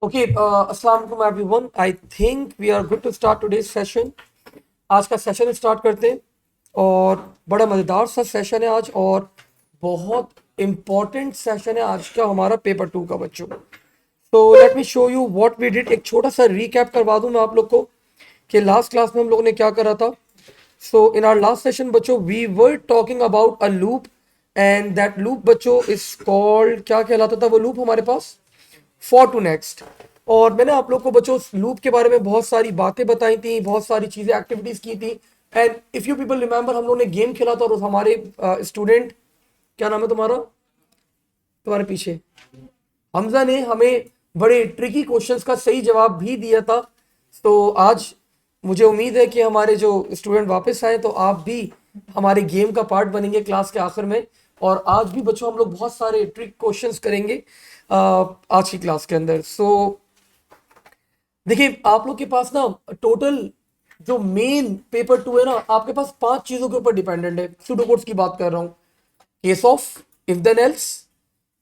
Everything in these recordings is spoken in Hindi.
Okay, अस्सलाम वालेकुम everyone. I think we are good to start today's session. आज का सेशन स्टार्ट करते हैं और बड़ा मज़ेदार सा सेशन है आज और बहुत इम्पोर्टेंट सेशन है आज का हमारा पेपर 2 का बच्चों। तो let me show you what we did. एक छोटा सा रिकैप करवा दूं मैं आप लोग को कि लास्ट क्लास में हम लोगों ने क्या करा था। So in our last session बच्चों we were talking about a loop and that loop बच्चों इज कॉल्ड, क्या कहलाता था वो लूप हमारे पास, फॉर टू नेक्स्ट। और मैंने आप लोग को बच्चों लूप के बारे में बहुत सारी बातें बताई थी, बहुत सारी चीजें एक्टिविटीज की थी। And if you people remember हम लोगों ने गेम खेला था और उस हमारे स्टूडेंट, क्या नाम है तुम्हारा, तुम्हारे पीछे, हमजा ने हमें बड़े ट्रिकी क्वेश्चंस का सही जवाब भी दिया था। तो आज मुझे उम्मीद है कि हमारे जो स्टूडेंट वापस आए तो आप भी हमारे गेम का पार्ट बनेंगे क्लास के आखिर में। और आज भी बच्चों हम लोग बहुत सारे ट्रिक क्वेश्चंस करेंगे आज की क्लास के अंदर। देखिए आप लोग के पास ना टोटल जो मेन पेपर 2 है ना, आपके पास 5 चीजों के ऊपर डिपेंडेंट है। सूडोकोड्स की बात कर रहा हूँ, case of, if then else,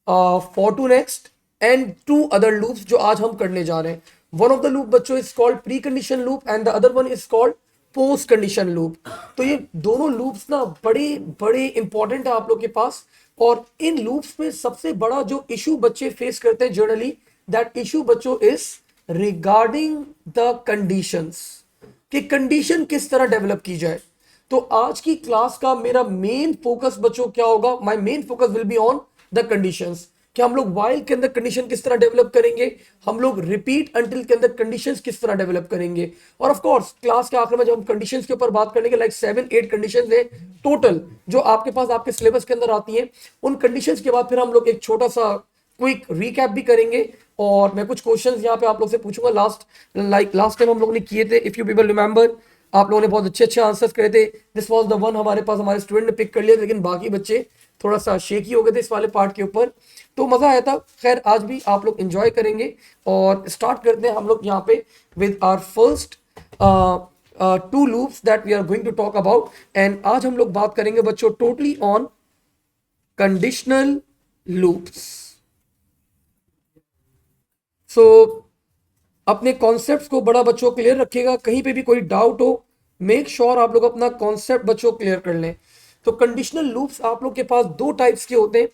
for to next and two other loops जो आज हम करने जा रहे हैं। वन ऑफ द लूप बच्चों is called pre condition loop and the other one is called post condition loop. तो ये दोनों लूप्स ना बड़े बड़े इंपॉर्टेंट है आप लोग के पास। और इन लूप्स में सबसे बड़ा जो इशू बच्चे फेस करते हैं जनरली, दैट इशू बच्चों इज रिगार्डिंग द कंडीशंस, कि कंडीशन किस तरह डेवलप की जाए। तो आज की क्लास का मेरा मेन फोकस बच्चों क्या होगा, my main focus will be on the conditions, कि हम लोग वाइल के अंदर कंडीशन किस तरह डेवलप करेंगे, हम लोग रिपीट अंटिल के अंदर कंडीशंस किस तरह डेवलप करेंगे। और ऑफ कोर्स क्लास के आखिर में जब हम कंडीशंस के ऊपर बात करेंगे, लाइक 7-8 कंडीशंस है टोटल जो आपके पास आपके सिलेबस के अंदर आती हैं। उन कंडीशंस के बाद फिर हम लोग एक छोटा सा क्विक रिकैप भी करेंगे और मैं कुछ क्वेश्चंस यहाँ पे आप लोग से पूछूंगा। लास्ट टाइम हम लोग ने किए थे, इफ यू पीपल रिमेंबर, आप लोगों ने बहुत अच्छे अच्छे आंसर्स करे थे। दिस वाज द वन हमारे पास हमारे स्टूडेंट ने पिक कर लिया, लेकिन बाकी बच्चे थोड़ा सा शेकी हो गए थे इस वाले पार्ट के ऊपर। तो मजा आया था। खैर आज भी आप लोग एंजॉय करेंगे और स्टार्ट करते हैं हम लोग यहाँ पे with our first two loops that we are going to talk about. And आज हम लोग बात करेंगे बच्चों totally on conditional loops. So अपने कॉन्सेप्ट्स को बड़ा बच्चों क्लियर रखिएगा, कहीं पे भी कोई डाउट हो मेक श्योर आप लोग अपना कॉन्सेप्ट बच्चों क्लियर कर लें। तो कंडीशनल लूप्स आप लोग के पास दो टाइप्स के होते हैं।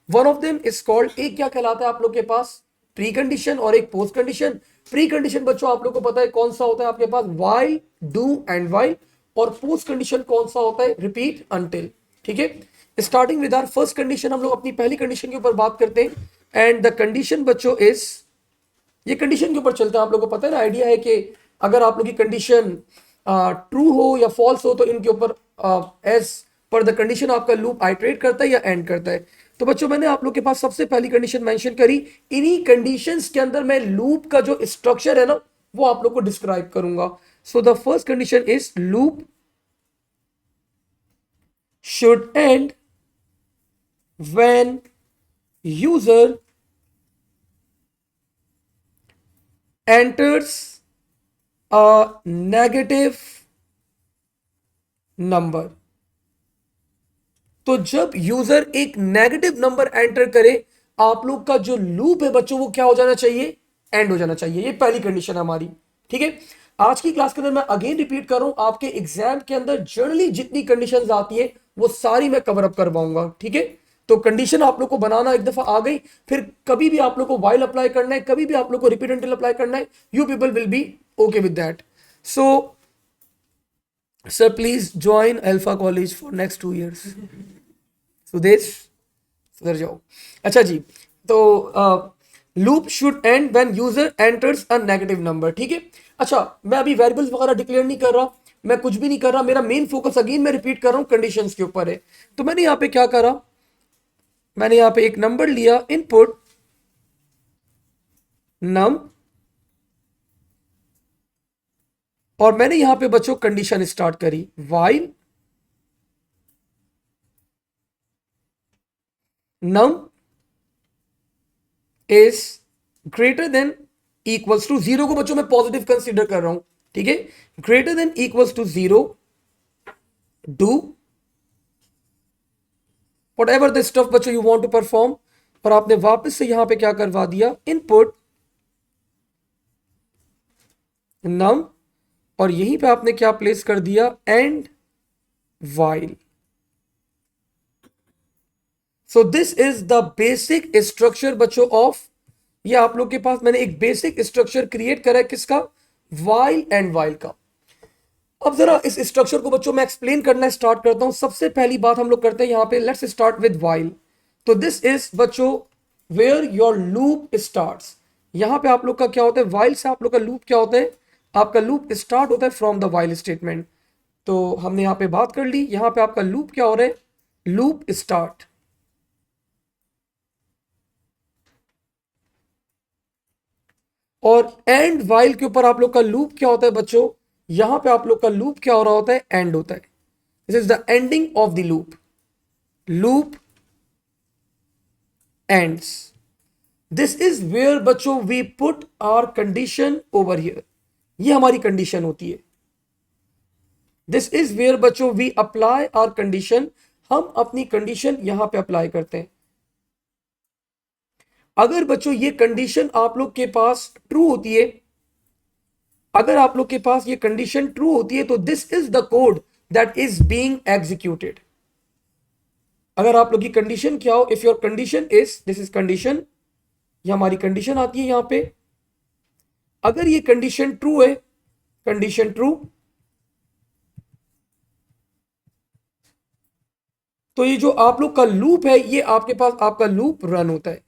One of them is called, एक क्या कहलाता है आप लोग के पास, प्री कंडीशन और एक पोस्ट कंडीशन। प्री कंडीशन बच्चों आप लोग को पता है कौन सा होता है आपके पास, वाइल, डू एंड वाइल। और पोस्ट कंडीशन कौन सा होता है, रिपीट अंटिल। ठीक है, starting with our first condition, हम लोग अपनी पहली कंडीशन के ऊपर बात करते हैं। एंड द कंडीशन बच्चों इज, ये कंडीशन के ऊपर चलता है, आप लोगों को पता है ना, आइडिया है कि अगर आप लोग की कंडीशन ट्रू हो या फॉल्स हो तो इनके ऊपर एज पर द कंडीशन आपका लूप आइटरेट करता है या एंड करता है। तो बच्चों मैंने आप लोग के पास सबसे पहली कंडीशन मेंशन करी, इन्हीं कंडीशंस के अंदर मैं लूप का जो स्ट्रक्चर है ना वो आप लोग को डिस्क्राइब करूंगा। So the first condition is loop should and when user enters a negative number. तो जब यूजर एक नेगेटिव नंबर एंटर करे, आप लोग का जो लूप है बच्चों वो क्या हो जाना चाहिए, एंड हो जाना चाहिए। ये पहली कंडीशन है हमारी। ठीक है, आज की क्लास के अंदर मैं अगेन रिपीट कर रहा हूं, आपके एग्जाम के अंदर जनरली जितनी कंडीशंस आती है वो सारी मैं कवर अप करवाऊंगा। ठीक है, तो कंडीशन आप लोग को बनाना एक दफा आ गई, फिर कभी भी आप लोग को वाइल अप्लाई करना है, कभी भी आप लोग को रिपीट अंटिल अप्लाई करना है, you people will be okay with that. So sir please join alpha college for next 2 years। Sudesh सुधर जाओ। अच्छा जी, तो loop should and when user enters a negative number. ठीक है, अच्छा मैं अभी वेरिएबल्स वगैरह डिक्लेयर नहीं कर रहा, मैं कुछ भी नहीं कर रहा, मेरा मेन फोकस अगेन मैं रिपीट कर रहा हूं कंडीशंस के ऊपर है। तो मैंने यहां पे क्या करा, मैंने यहां पे एक नंबर लिया, इनपुट नम, और मैंने यहां पे बच्चों कंडीशन स्टार्ट करी, while num is greater than equals to zero, को बच्चों मैं पॉजिटिव कंसीडर कर रहा हूं। ठीक है, greater than equals to zero, do whatever the stuff बच्चों यू वांट टू परफॉर्म। और आपने वापस से यहां पे क्या करवा दिया, इनपुट नम, और यहीं पे आपने क्या प्लेस कर दिया, and while. So this is the basic structure बच्चों ऑफ, ये आप लोग के पास मैंने एक बेसिक स्ट्रक्चर क्रिएट करा है किसका, वाइल एंड वाइल का। अब जरा इस स्ट्रक्चर को बच्चों मैं एक्सप्लेन करना स्टार्ट करता हूं। सबसे पहली बात हम लोग करते हैं यहां पे, लेट्स स्टार्ट विद वाइल। तो दिस इज बच्चों वेयर योर लूप स्टार्ट्स। यहां पे आप लोग का क्या होता है, वाइल से आप लोग का लूप क्या होता है, आपका लूप स्टार्ट होता है फ्रॉम द वाइल स्टेटमेंट। तो हमने यहां पे बात कर ली, यहां पे आपका लूप क्या हो रहा है, लूप स्टार्ट। और एंड वाइल के ऊपर आप लोग का लूप क्या होता है बच्चों, यहां पे आप लोग का लूप क्या हो रहा होता है, एंड होता है। This is the ending of the loop, loop ends. This is where बच्चों we put our condition over here, ये हमारी कंडीशन होती है। दिस इज वेयर बच्चों वी अप्लाई आवर कंडीशन, हम अपनी कंडीशन यहां पे अप्लाई करते हैं। अगर बच्चों ये कंडीशन आप लोग के पास ट्रू होती है, अगर आप लोग के पास ये कंडीशन ट्रू होती है, तो this is the code that is being executed. अगर आप लोग की कंडीशन क्या हो, if your condition is, this is condition, ये हमारी कंडीशन आती है यहां पे। अगर ये कंडीशन ट्रू है, कंडीशन ट्रू, तो ये जो आप लोग का लूप है, ये आपके पास आपका लूप रन होता है।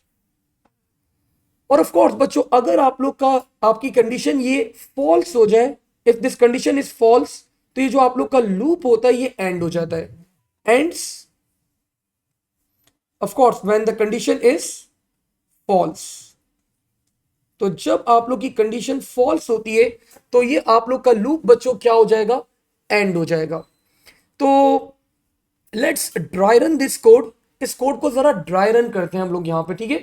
और ऑफ कोर्स बच्चों अगर आप लोग का, आपकी कंडीशन ये फॉल्स हो जाए, if this condition is false, तो ये जो आप लोग का लूप होता है ये एंड हो जाता है, ends of course when the condition is false. तो जब आप लोग की कंडीशन फॉल्स होती है, तो ये आप लोग का लूप बच्चों क्या हो जाएगा, एंड हो जाएगा। तो let's dry run this code, इस कोड को जरा ड्राई रन करते हैं हम लोग यहां पे, ठीक है।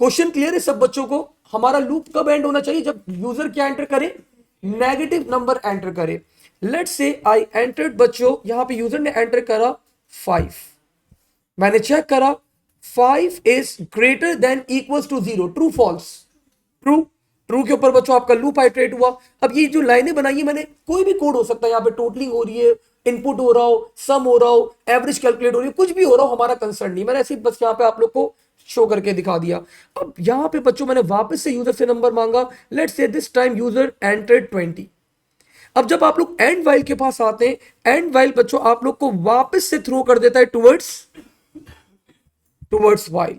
क्वेश्चन क्लियर है सब बच्चों को, हमारा लूप कब एंड होना चाहिए, जब यूजर क्या एंटर करे, नेगेटिव नंबर एंटर करे। लेट्स से आई एंटर्ड बच्चों, यहां पे यूजर ने एंटर करा 5, मैंने चेक करा 5 is greater than equals to 0, true false, true. True के ऊपर बच्चों आपका लूप आइटरेट हुआ। अब ये जो लाइनें बनाई है मैंने, कोई भी कोड हो सकता है, यहाँ पे टोटलिंग हो रही है, इनपुट हो रहा हो, सम हो रहा हो, एवरेज कैलकुलेट हो रही है, कुछ भी हो रहा हो, हमारा कंसर्न नहीं, मैंने ऐसे बस यहाँ पे आप लोग को शो करके दिखा दिया। अब यहाँ पे बच्चों मैंने वापस से यूजर से नंबर मांगा, let's say this time user entered 20। अब जब आप लोग एंड वाइल के पास आते हैं, एंड वाइल बच्चों आप लोग को वापस से थ्रो कर देता है टुवर्ड्स, टुवर्ड्स वाइल।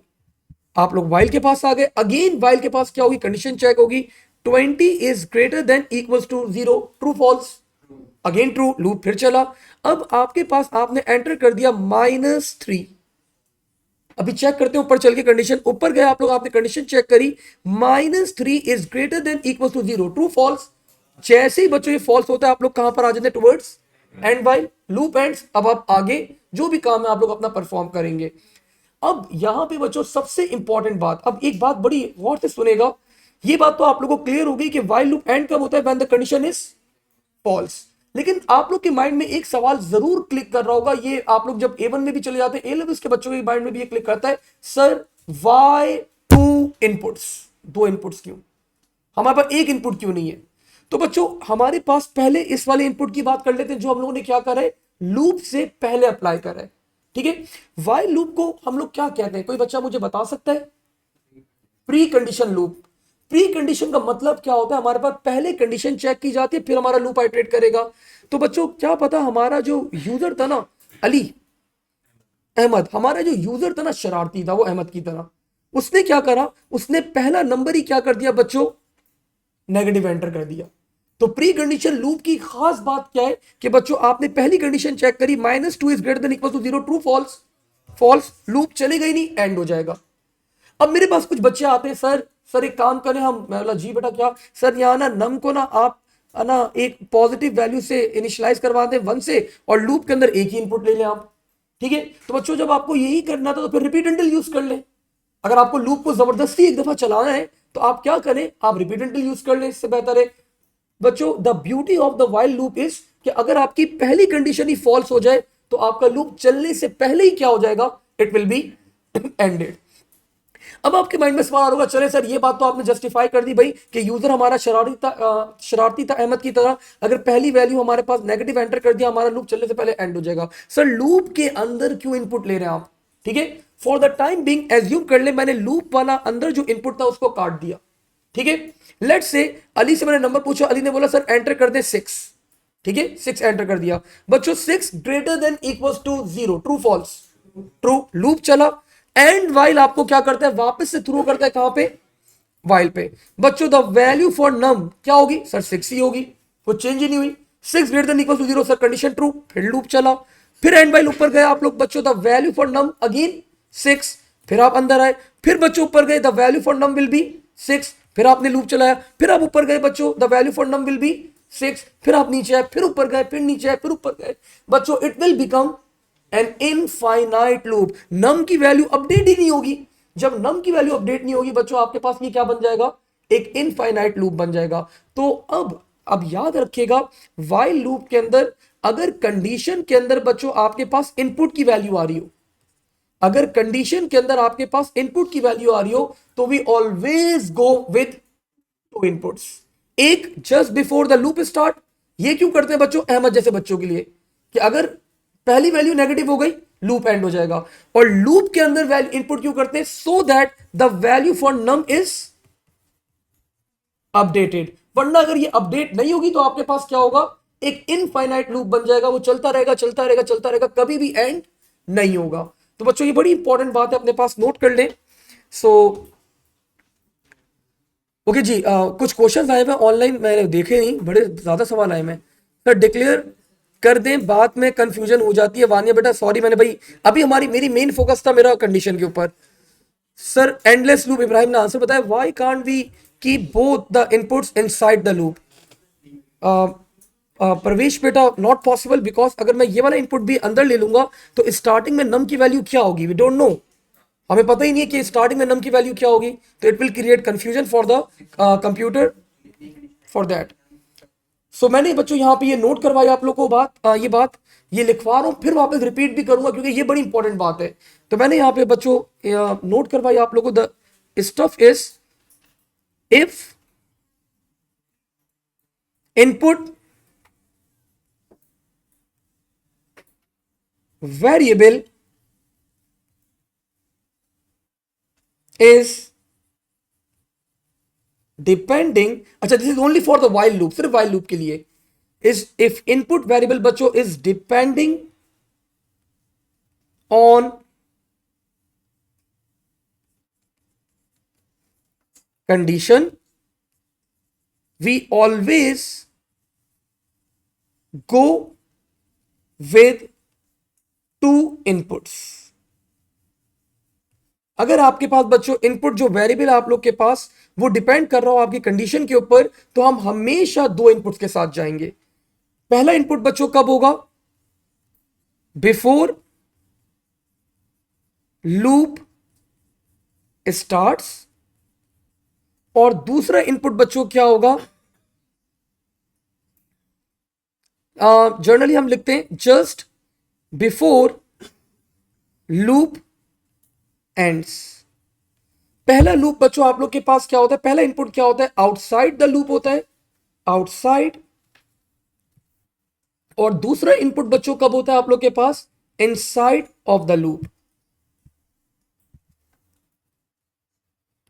आप लोग वाइल के पास आ गए, अगेन वाइल के पास क्या होगी, कंडीशन चेक होगी, 20 is greater than equals to 0, true false, again true, loop फिर चला। अब आपके पास आपने एंटर कर दिया -3। अभी चेक करते हैं ऊपर चल के, कंडीशन ऊपर गए आप लोग, आपने कंडीशन चेक करी, -3 is greater than equals to 0, true false. जैसे ही बच्चों ये फॉल्स होता है, आप लोग कहां पर आ जाते हैं, towards and while, loop ends. अब आप आगे जो भी काम है आप लोग अपना परफॉर्म करेंगे। अब यहां पे बच्चों सबसे इंपॉर्टेंट बात, अब एक बात बड़ी गौर से सुनेगा, ये बात तो आप लोगों को क्लियर हो गई कि वाइल लूप एंड कब होता है, when the condition is false. लेकिन आप लोग के माइंड में एक सवाल जरूर क्लिक कर रहा होगा, ये आप लोग जब A1 में भी चले जाते हैं, A लेवल्स के बच्चों के माइंड में भी ये क्लिक करता है, सर वाई 2 इनपुट्स, 2 इनपुट्स क्यों, हमारे पास एक इनपुट क्यों नहीं है। तो बच्चों हमारे पास पहले इस वाले इनपुट की बात कर लेते हैं, जो हम लोगों ने क्या करा है, लूप से पहले अप्लाई करा है, ठीक है। वाइल लूप को हम लोग क्या कहते हैं, कोई बच्चा मुझे बता सकता है, pre condition loop. Pre condition का मतलब क्या होता है, हमारे पास पहले कंडीशन चेक की जाती है, फिर हमारा लूप आइटरेट करेगा। तो बच्चों क्या पता, हमारा जो यूजर था ना, अली अहमद, हमारा जो यूजर था ना, शरारती था वो अहमद की तरह, उसने क्या करा, उसने पहला नंबर ही क्या कर दिया बच्चों, नेगेटिव एंटर कर दिया। तो प्री कंडीशन लूप की खास बात क्या है कि बच्चों आपने पहली कंडीशन चेक करी, -2 is greater than equal to 0, true false, false, loop चलेगा ही नहीं, एंड हो जाएगा। अब मेरे पास कुछ बच्चे आते हैं, सर एक काम करें हम, मैं बोला जी बेटा क्या, सर यहाँ ना नम को ना आप ना एक पॉजिटिव वैल्यू से इनिशियलाइज करवा दें 1 से, और लूप के अंदर एक ही इनपुट ले लें आप, ठीक है। तो बच्चों जब आपको यही करना था तो फिर रिपीट इंटिल यूज कर लें। अगर आपको लूप को जबरदस्ती एक दफा चलाना है तो आप क्या करें, आप रिपीट इंटिल यूज कर लें, इससे बेहतर है। बच्चों the beauty of the while loop is कि अगर आपकी पहली कंडीशन ही फॉल्स हो जाए, तो आपका लूप चलने से पहले ही क्या हो जाएगा, इट विल बी एंडेड। अब आपके माइंड में सवाल होगा, चले सर ये बात तो आपने जस्टिफाई कर दी भाई कि यूजर हमारा शरारती था अहमद की तरह, अगर पहली वैल्यू हमारे पास नेगेटिव एंटर कर दिया हमारा लूप चलने से पहले एंड हो जाएगा। सर लूप के अंदर क्यों इनपुट ले रहे हैं आप? ठीक है, for the time being assume कर ले मैंने लूप वाला अंदर जो इनपुट था उसको काट दिया। ठीक है, लेट्स से अली से मैंने नंबर पूछा, अली ने बोला सर एंटर कर दे 6। ठीक है, 6 एंटर कर दिया। बच्चों 6 greater than equals to 0, true false? True. Loop चला, एंड वाइल आपको क्या करता है, वापस से थ्रो करता है कहां पे, वाइल पे। बच्चों द वैल्यू फॉर नम क्या होगी सर, 6 ही होगी, कुछ चेंज ही नहीं हुई। 6 greater than equal to 0 sir, condition true. फिर लूप चला, फिर एंड वाइल ऊपर गए आप लोग बच्चों, the value for num again 6, फिर आप अंदर आए, फिर बच्चों ऊपर गए, the value for num will be 6, फिर आपने लूप चलाया, फिर आप ऊपर गए बच्चों, the value for num will be 6, फिर आप नीचे आए, फिर ऊपर गए, फिर नीचे आए, फिर ऊपर गए बच्चों, it will become an infinite loop. Num की वैल्यू अपडेट ही नहीं होगी। जब नम की वैल्यू अपडेट नहीं होगी बच्चों आपके पास ये क्या बन जाएगा, एक इनफाइनाइट लूप बन जाएगा। तो अब याद रखिएगा, व्हाइल लूप के अंदर अगर कंडीशन के अंदर बच्चों आपके पास इनपुट की वैल्यू आ रही हो, अगर कंडीशन के अंदर आपके पास इनपुट की वैल्यू आ रही हो तो we always go with two inputs, एक just before the loop start. ये क्यों करते हैं बच्चों, अहमद जैसे बच्चों के लिए, कि अगर पहली वैल्यू नेगेटिव हो गई लूप एंड हो जाएगा। और लूप के अंदर वैल्यू इनपुट क्यों करते हैं, so that the value for num is updated. वरना अगर ये अपडेट नहीं होगी तो आपके पास क्या होगा, एक इनफाइनाइट लूप बन जाएगा, वो चलता रहेगा चलता रहेगा चलता रहेगा, कभी भी एंड नहीं होगा। तो बच्चों ये बड़ी इंपॉर्टेंट बात है, अपने पास नोट कर लें। सो ओके जी, कुछ क्वेश्चंस आए हुए ऑनलाइन, मैंने देखे नहीं, बड़े ज्यादा सवाल आए हैं। सर डिक्लेयर कर दें, बात में कंफ्यूजन हो जाती है। वानिया बेटा सॉरी, मैंने भाई अभी मेरी मेन फोकस था मेरा कंडीशन के ऊपर। सर एंडलेस लूप, इब्राहिम ने आंसर बताया, why can't we keep both the inputs inside the loop. Pravesh बेटा नॉट पॉसिबल, बिकॉज अगर मैं ये वाला इनपुट भी अंदर ले लूंगा तो स्टार्टिंग में नम की वैल्यू क्या होगी, वी डोंट नो, हमें पता ही नहीं है कि स्टार्टिंग में नम की वैल्यू क्या होगी, तो it will create confusion for the computer for that. So मैंने बच्चों यहाँ पे ये नोट करवाई आप लोगों को बात, ये लिखवा रहा हूँ, फिर वापस रिपीट भी करूंगा क्योंकि ये बड़ी इंपॉर्टेंट बात है। तो मैंने यहाँ पे बच्चों नोट करवाई आप लोगों को, the stuff is if input variable is depending, अच्छा this is only for the while loop, सिर्फ while लूप के लिए, is if input variable बच्चों is depending on condition, we always go with two inputs। अगर आपके पास बच्चों इनपुट जो वेरिएबल आप लोग के पास वो डिपेंड कर रहा हो आपकी कंडीशन के ऊपर, तो हम हमेशा दो इनपुट्स के साथ जाएंगे। पहला इनपुट बच्चों कब होगा, बिफोर लूप स्टार्ट्स, और दूसरा इनपुट बच्चों क्या होगा, जनरली हम लिखते हैं जस्ट बिफोर लूप एंड्स। पहला लूप बच्चों आप लोग के पास क्या होता है, पहला इनपुट क्या होता है, आउटसाइड द लूप होता है, आउटसाइड, और दूसरा इनपुट बच्चों कब होता है आप लोग के पास, इनसाइड ऑफ द लूप।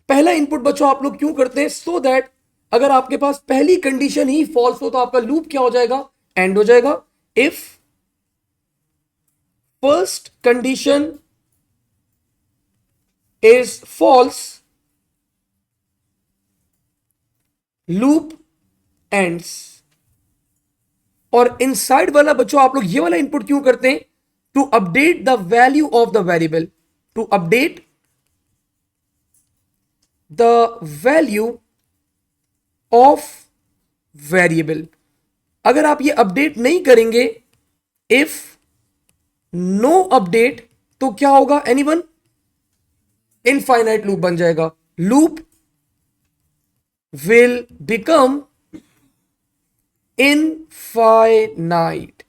पहला इनपुट बच्चों आप लोग क्यों करते हैं, सो दैट अगर आपके पास पहली कंडीशन ही फॉल्स हो तो आपका लूप क्या हो जाएगा, एंड हो जाएगा। If first condition is false, loop ends। और इनसाइड वाला बच्चों आप लोग ये वाला इनपुट क्यों करते हैं, to update the value of the variable, to update the value of variable. अगर आप ये अपडेट नहीं करेंगे, इफ नो अपडेट, तो क्या होगा एनीवन, इनफाइनाइट लूप बन जाएगा, लूप विल बिकम इनफाइनाइट।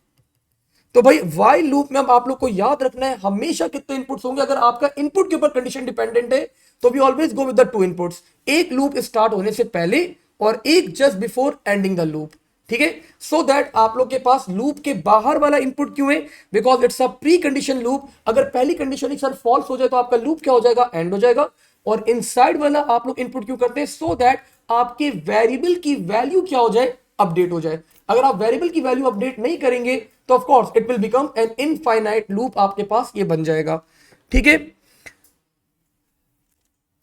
तो भाई व्हाइल लूप में अब आप लोग को याद रखना है हमेशा कितने इनपुट्स होंगे। अगर आपका इनपुट के ऊपर कंडीशन डिपेंडेंट है तो we always go with the two inputs, एक लूप स्टार्ट होने से पहले और एक just before ending the loop, ठीक है। सो दैट आप लोग के पास लूप के बाहर वाला इनपुट क्यों है, because it's a pre condition loop. अगर पहली कंडीशन सर फॉल्स हो जाए तो आपका लूप क्या हो जाएगा, एंड हो जाएगा। और इनसाइड वाला आप लोग इनपुट क्यों करते हैं, सो दैट आपके वेरिएबल की वैल्यू क्या हो जाए, अपडेट हो जाए। अगर आप वेरिएबल की वैल्यू अपडेट नहीं करेंगे तो of course it will become an infinite loop, आपके पास ये बन जाएगा, ठीक है।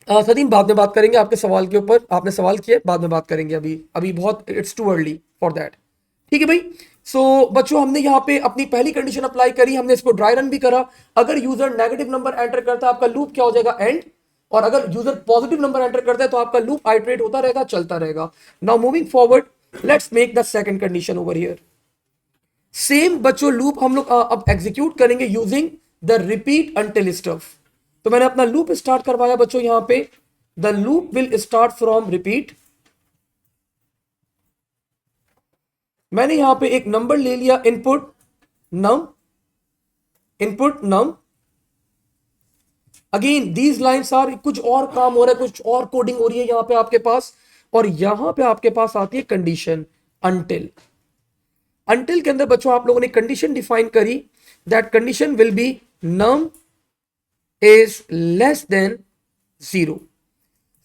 सदीम बाद में बात करेंगे आपके सवाल के ऊपर, आपने सवाल किया, बाद में बात करेंगे, अभी अभी बहुत it's too early for that, ठीक है भाई। सो बच्चों हमने यहाँ पे अपनी पहली कंडीशन अप्लाई करी, हमने इसको ड्राई रन भी करा। अगर यूजर नेगेटिव नंबर एंटर करता है आपका लूप क्या हो जाएगा, एंड। और अगर यूजर पॉजिटिव नंबर एंटर करता है तो आपका लूप आइटरेट होता रहेगा, चलता रहेगा। Now moving forward, let's make the second condition over here. Same बच्चों लूप हम लोग अब एग्जीक्यूट करेंगे using the repeat until stuff. तो मैंने अपना लूप स्टार्ट करवाया बच्चों, यहां पे the loop will start from repeat. मैंने यहां पे एक नंबर ले लिया, input num, input num. Again these lines are, कुछ और काम हो रहा है, कुछ और कोडिंग हो रही है यहां पे आपके पास। और यहां पे आपके पास आती है कंडीशन अंटिल। अंटिल के अंदर बच्चों आप लोगों ने कंडीशन डिफाइन करी, that condition will be num is less than 0।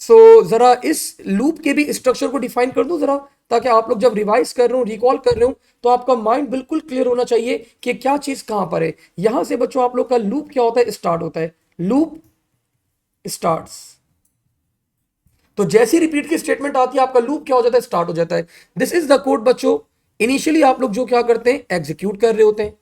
So जरा इस लूप के भी स्ट्रक्चर को डिफाइन कर दूं जरा, ताकि आप लोग जब रिवाइज कर रहे हो, रिकॉल कर रहे हो, तो आपका माइंड बिल्कुल क्लियर होना चाहिए कि क्या चीज कहां पर है। यहां से बच्चों आप लोग का लूप क्या होता है, स्टार्ट होता है, लूप स्टार्ट्स। तो जैसी रिपीट की स्टेटमेंट आती है आपका लूप क्या हो जाता है, स्टार्ट हो जाता है। दिस इज द कोड बच्चों। इनिशियली आप लोग जो क्या करते हैं, एग्जीक्यूट कर रहे होते हैं,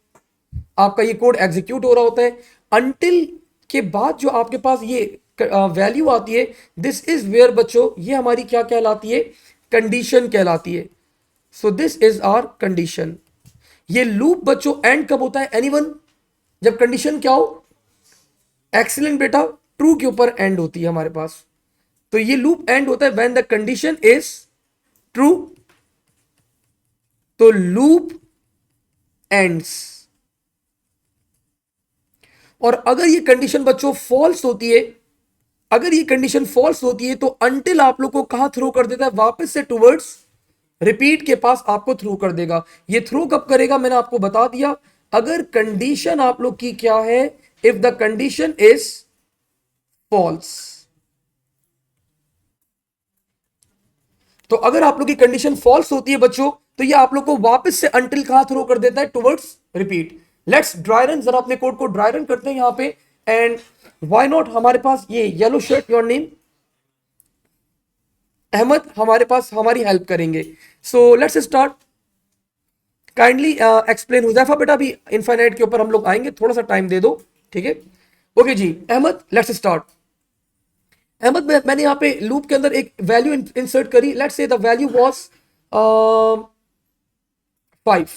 आपका ये कोड एग्जीक्यूट हो रहा होता है। अंटिल के बाद जो आपके पास ये वैल्यू आती है, दिस इज वेयर बच्चों ये हमारी क्या कहलाती है, कंडीशन कहलाती है। So this is our condition. ये लूप बच्चों एंड कब होता है, एनीवन, जब कंडीशन क्या हो, एक्सीलेंट बेटा, ट्रू के ऊपर एंड होती है हमारे पास। तो ये लूप एंड होता है when the condition is true, तो लूप एंड्स। और अगर ये कंडीशन बच्चों फॉल्स होती है, अगर ये कंडीशन फॉल्स होती है तो अंटिल आप लोग को कहां थ्रो कर देता है, वापस से टुवर्ड्स रिपीट के पास आपको थ्रो कर देगा। ये थ्रो कब करेगा, मैंने आपको बता दिया, अगर कंडीशन आप लोग की क्या है, if the condition is false. तो अगर आप लोग की कंडीशन फॉल्स होती है बच्चों, तो ये आप लोग को वापस से अंटिल कहां थ्रो कर देता है, towards repeat. Let's dry run, जरा अपने कोड को ड्राई रन करते हैं यहां पे। एंड व्हाई नॉट, हमारे पास ये yellow shirt, your name Ahmad, हमारे पास हमारी हेल्प करेंगे। So let's start, kindly explain. Huzaifa बेटा भी इनफाइनाइट के ऊपर हम लोग आएंगे, थोड़ा सा टाइम दे दो, ठीक है। ओके जी अहमद, लेट्स स्टार्ट। अहमद मैंने यहाँ पे लूप के अंदर एक वैल्यू इंसर्ट करी, let's say the value was 5।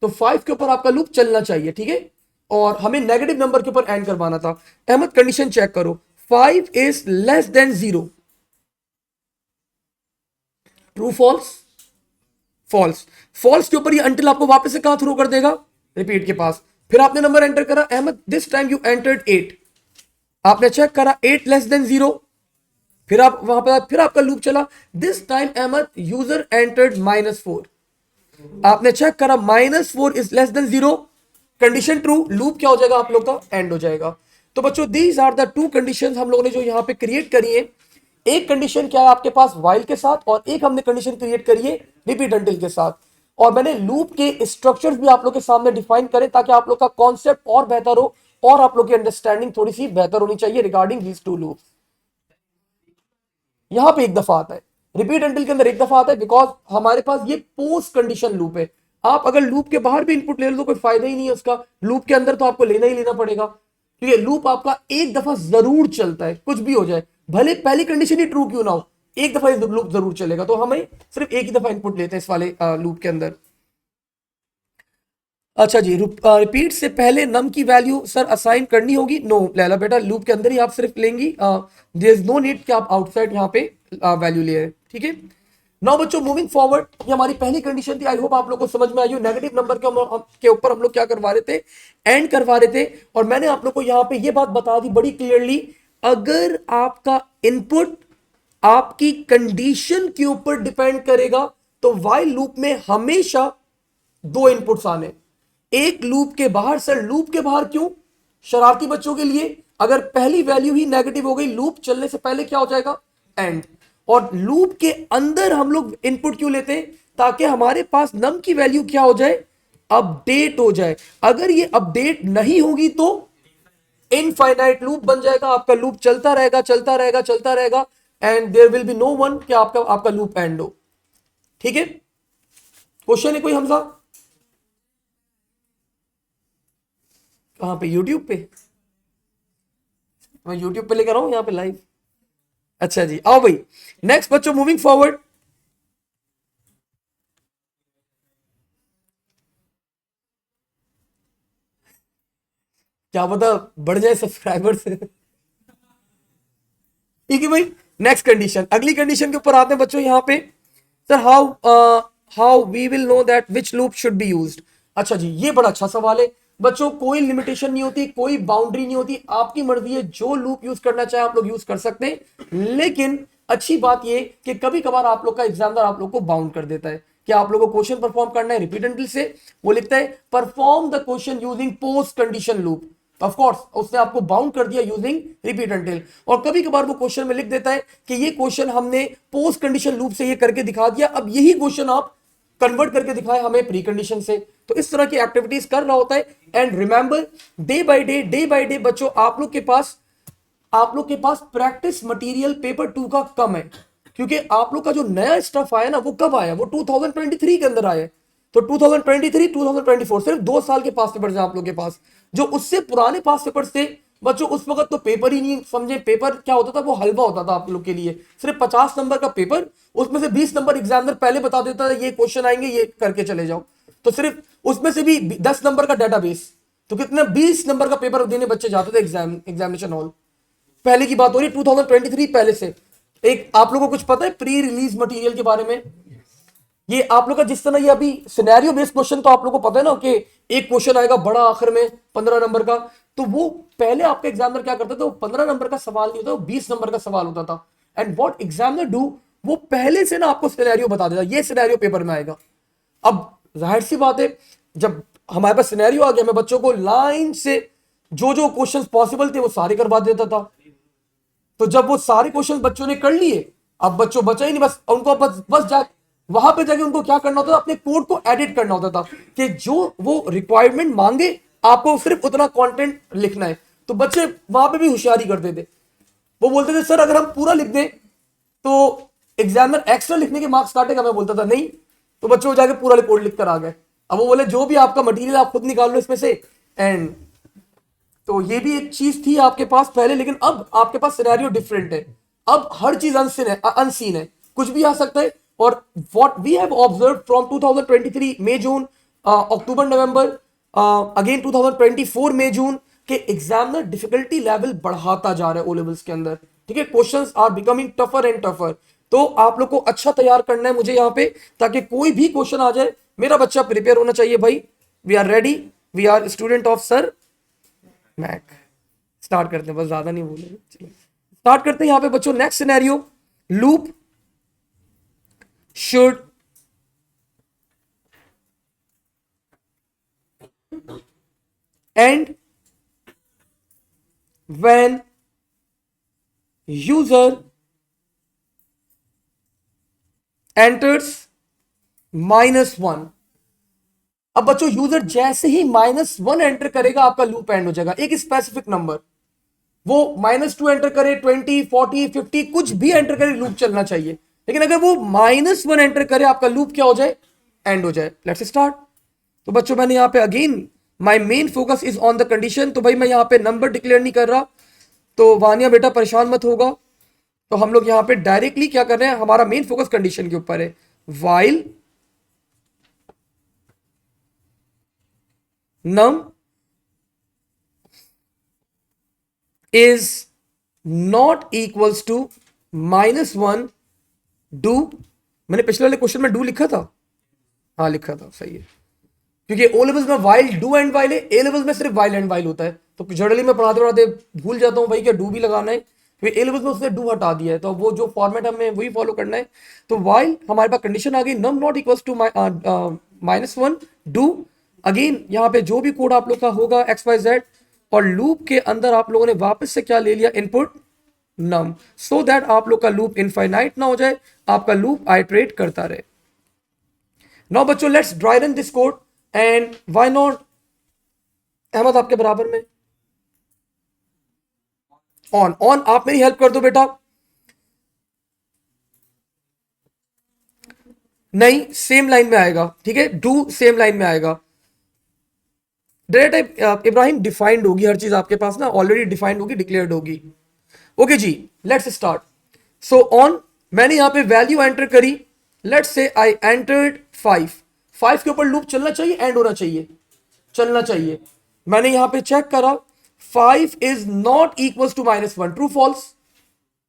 तो 5 के ऊपर आपका लूप चलना चाहिए, ठीक है। और हमें नेगेटिव नंबर के ऊपर एंड करवाना था। अहमद कंडीशन चेक करो, 5 is less than 0, true false, false. False के ऊपर ये अंटिल आपको वापस से कहां थ्रो कर देगा, रिपीट के पास। फिर आपने नंबर एंटर करा, Ahmad this time you entered 8। आपने चेक करा 8 लेस देन 0, फिर आप वहां पर, फिर आपका लूप चला, this time Ahmad user entered -4। आपने चेक करा -4 is less than 0, condition true, loop क्या हो जाएगा आप लोग का, एंड हो जाएगा। तो बच्चों these are the two conditions हम लोगों ने जो यहां पे क्रिएट करी है। एक कंडीशन क्या है आपके पास व्हाइल के साथ, और एक हमने कंडीशन क्रिएट करी है रिपीट अंटिल के साथ। और मैंने लूप के स्ट्रक्चर्स भी आप लोग के सामने डिफाइन करे, ताकि आप लोग का कॉन्सेप्ट और बेहतर हो, और आप लोग की अंडरस्टैंडिंग थोड़ी सी बेहतर होनी चाहिए रिगार्डिंग दीज टू लूप्स। यहां पे एक दफा आता है, रिपीट अंटिल के अंदर एक दफा आता है, बिकॉज हमारे पास ये पोस्ट कंडीशन लूप है। आप अगर लूप के बाहर भी इनपुट ले लो तो कोई फायदा ही नहीं है उसका, लूप के अंदर तो आपको लेना ही लेना पड़ेगा, क्योंकि लूप आपका एक दफा जरूर चलता है, कुछ भी हो जाए, भले पहली कंडीशन ही ट्रू क्यों ना हो, एक दफा लूप जरूर चलेगा। तो हमें सिर्फ एक ही दफा इनपुट लेते हैं इस वाले लूप के अंदर। अच्छा जी, रिपीट से पहले नम की वैल्यू सर असाइन करनी होगी, नो लैला बेटा, लूप के अंदर ही आप सिर्फ लेंगी, देयर इज नो नीड कि आप आउटसाइड यहाँ पे वैल्यू ले रहे, ठीक है। नाउ बच्चों मूविंग फॉरवर्ड, ये हमारी पहली कंडीशन थी, आई होप आप लोग को समझ में आई हो। नेगेटिव नंबर के ऊपर हम लोग क्या करवा रहे थे, एंड करवा रहे थे। और मैंने आप लोग को यहाँ पे ये बात बता दी बड़ी क्लियरली, अगर आपका इनपुट आपकी कंडीशन के ऊपर डिपेंड करेगा तो व्हाइल लूप में हमेशा दो इनपुट्स आने, एक लूप के बाहर। सर लूप के बाहर क्यों? शरारती बच्चों के लिए, अगर पहली वैल्यू ही नेगेटिव हो गई लूप चलने से पहले क्या हो जाएगा? एंड। और लूप के अंदर हम लोग इनपुट क्यों लेते हैं? ताकि हमारे पास नम की वैल्यू क्या हो जाए? अपडेट हो जाए। अगर ये अपडेट नहीं होगी तो इनफाइनाइट लूप बन जाएगा, आपका लूप चलता रहेगा चलता रहेगा चलता रहेगा, and there will be no one कि आपका लूप एंड हो। ठीक है, क्वेश्चन है कोई हमजा? कहां पे? यूट्यूब पे? मैं यूट्यूब पे लेकर आऊं यहां पे लाइव? अच्छा जी, आओ भाई नेक्स्ट बच्चों, मूविंग फॉरवर्ड। क्या पता बढ़ जाए सब्सक्राइबर्स। ठीक है भाई, नेक्स्ट कंडीशन, अगली कंडीशन के ऊपर आते हैं बच्चों यहां पे। Sir how we will know that which loop should be used? अच्छा जी, ये बड़ा अच्छा सवाल है बच्चों। कोई लिमिटेशन नहीं होती, कोई बाउंड्री नहीं होती, आपकी मर्जी है, जो लूप यूज करना चाहे आप लोग यूज कर सकते हैं। लेकिन अच्छी बात ये कि कभी कभार आप लोग का एग्जामिनर आप लोग को बाउंड कर देता है कि आप लोगों को क्वेश्चन परफॉर्म करना है रिपीटेडली से। वो लिखता है perform the question using post condition loop. Of course उसने आपको बाउंड कर दिया यूजिंग रिपीट अनटिल। और कभी कभार वो क्वेश्चन में लिख देता है कि ये क्वेश्चन हमने पोस्ट कंडीशन लूप से ये करके दिखा दिया, अब यही क्वेश्चन आप कन्वर्ट करके दिखाए हमें प्री कंडीशन से। तो इस तरह की एक्टिविटीज कर रहा होता है। And remember, day by day बच्चों आप लोग के पास प्रैक्टिस मटेरियल पेपर 2 का कम है, क्योंकि आप लोग का जो नया स्टफ आया ना वो कब आया? वो 2023 के अंदर आया। तो 2023 2024 सिर्फ 2 साल के पास पेपर्स हैं आप लोग के पास। जो उससे पुराने पास पेपर्स थे बच्चों, उस वक्त तो पेपर ही नहीं समझे। पेपर क्या होता था? वो हलवा होता था आप लोग के लिए। सिर्फ 50 नंबर का पेपर, उसमें से 20 नंबर एग्जामिनर पहले बता देता था ये क्वेश्चन आएंगे, ये करके चले जाओ। तो सिर्फ उसमें से भी 10 नंबर का डेटाबेस, तो कितने 20 नंबर का पेपर देने बच्चे जाते थे एग्जामिनेशन हॉल। पहले की बात हो रही 2023 पहले से। एक आप लोगों को कुछ पता है प्री रिलीज मटेरियल के बारे में? ये आप लोग का जिस तरह ये अभी सिनेरियो बेस्ड क्वेश्चन, तो आप लोगों को पता है ना कि एक क्वेश्चन आएगा बड़ा आखिर में 15 नंबर का। तो वो पहले आपका एग्जामिनर क्या करता था? वो 15 नंबर का सवाल नहीं होता, वो 20 नंबर का सवाल होता था। एंड व्हाट एग्जामिनर डू, वो पहले से ना आपको सिनेरियो बता देता, ये सिनेरियो पेपर में आएगा। अब जाहिर सी बात है, जब हमारे पास सिनेरियो आ गया, मैं बच्चों को लाइन से जो जो क्वेश्चन पॉसिबल थे वो सारे करवा देता था। तो जब वो सारे क्वेश्चन बच्चों ने कर लिए, अब बच्चों बचा ही नहीं, बस उनको बस जा वहां पे जाके उनको क्या करना होता था? अपने कोड को एडिट करना होता था कि जो वो रिक्वायरमेंट मांगे आपको सिर्फ उतना कंटेंट लिखना है। तो बच्चे वहां पे भी होशियारी करते थे। वो बोलते थे सर अगर हम पूरा लिख दें तो एग्जामिनर एक्स्ट्रा लिखने के मार्क्स काटेगा। मैं बोलता था नहीं। तो बच्चों जाके पूरा कोड लिख कर आ गए। अब वो बोले जो भी आपका मटेरियल आप खुद निकाल लो इसमें से। एंड तो ये भी एक चीज थी आपके पास पहले, लेकिन अब आपके पास सिनेरियो डिफरेंट है। अब हर चीज अनसीन है, कुछ भी आ सकता है। और what we have observe from 2023 May June October November, again 2024 May June, के एग्जामिनर डिफिकल्टी लेवल बढ़ाता जा रहा है ओ लेवल्स के अंदर। ठीक है, questions are becoming tougher and tougher. तो आप लोग को अच्छा तैयार करना है मुझे यहाँ पे, ताकि कोई भी क्वेश्चन आ जाए मेरा बच्चा प्रिपेयर होना चाहिए भाई। We are ready, we are student of sir Mac. Start करते हैं, बस ज्यादा नहीं बोलेंगे, चलिए स्टार्ट करते हैं यहाँ पे बच्चों। Next scenario, loop should end when user enters -1। अब बच्चों यूजर जैसे ही -1 एंटर करेगा आपका लूप एंड हो जाएगा। एक स्पेसिफिक नंबर, वो -2 एंटर करे, 20 40 50 कुछ भी एंटर करे, लूप चलना चाहिए। लेकिन अगर वो -1 एंटर करे आपका लूप क्या हो जाए? एंड हो जाए। Let's start. तो बच्चों मैंने यहां पे again my main focus is on the condition. तो भाई मैं यहां पे नंबर डिक्लेयर नहीं कर रहा, तो वानिया बेटा परेशान मत होगा। तो हम लोग यहां पे डायरेक्टली क्या कर रहे हैं, हमारा मेन फोकस कंडीशन के ऊपर है। While num is not equals to -1 do. मैंने पिछले वाले क्वेश्चन में डू लिखा था, हाँ लिखा था, सही है। क्योंकि ओ लेवल्स में वाइल डू एंड वाइल है, ए लेवल्स में सिर्फ वाइल एंड वाइल होता है। तो जनरली मैं पढ़ाते पढ़ाते भूल जाता हूं भाई क्या डू भी लगाना है। फिर ए लेवल्स में उसने डू हटा दिया है, तो वो जो फॉर्मेट हमें वही फॉलो करना है। तो वाइल हमारे पास कंडीशन आ गई num not equals to -1 do. Again यहाँ पे जो भी कोड आप लोग का होगा एक्स वाई जेड, और लूप के अंदर आप लोगों ने वापस से क्या ले लिया, इनपुट नम, सो दैट आप लोग का लूप इनफाइनाइट ना हो जाए, आपका लूप आइट्रेट करता रहे। नाउ बच्चों let's dry run this code, and why not Ahmad आपके बराबर में ऑन ऑन, आप मेरी हेल्प कर दो बेटा। नहीं, सेम लाइन में आएगा, ठीक है, डू सेम लाइन में आएगा। डेटा टाइप इब्राहिम डिफाइंड होगी, हर चीज आपके पास ना ऑलरेडी डिफाइंड होगी, डिक्लेयर्ड होगी। ओके जी, लेट्स स्टार्ट। सो ऑन, मैंने यहां पे वैल्यू एंटर करी, लेट्स से आई एंटर्ड 5। 5 के ऊपर लूप चलना चाहिए, एंड होना चाहिए, चलना चाहिए। मैंने यहां पे चेक करा, 5 is not equal to -1, true false,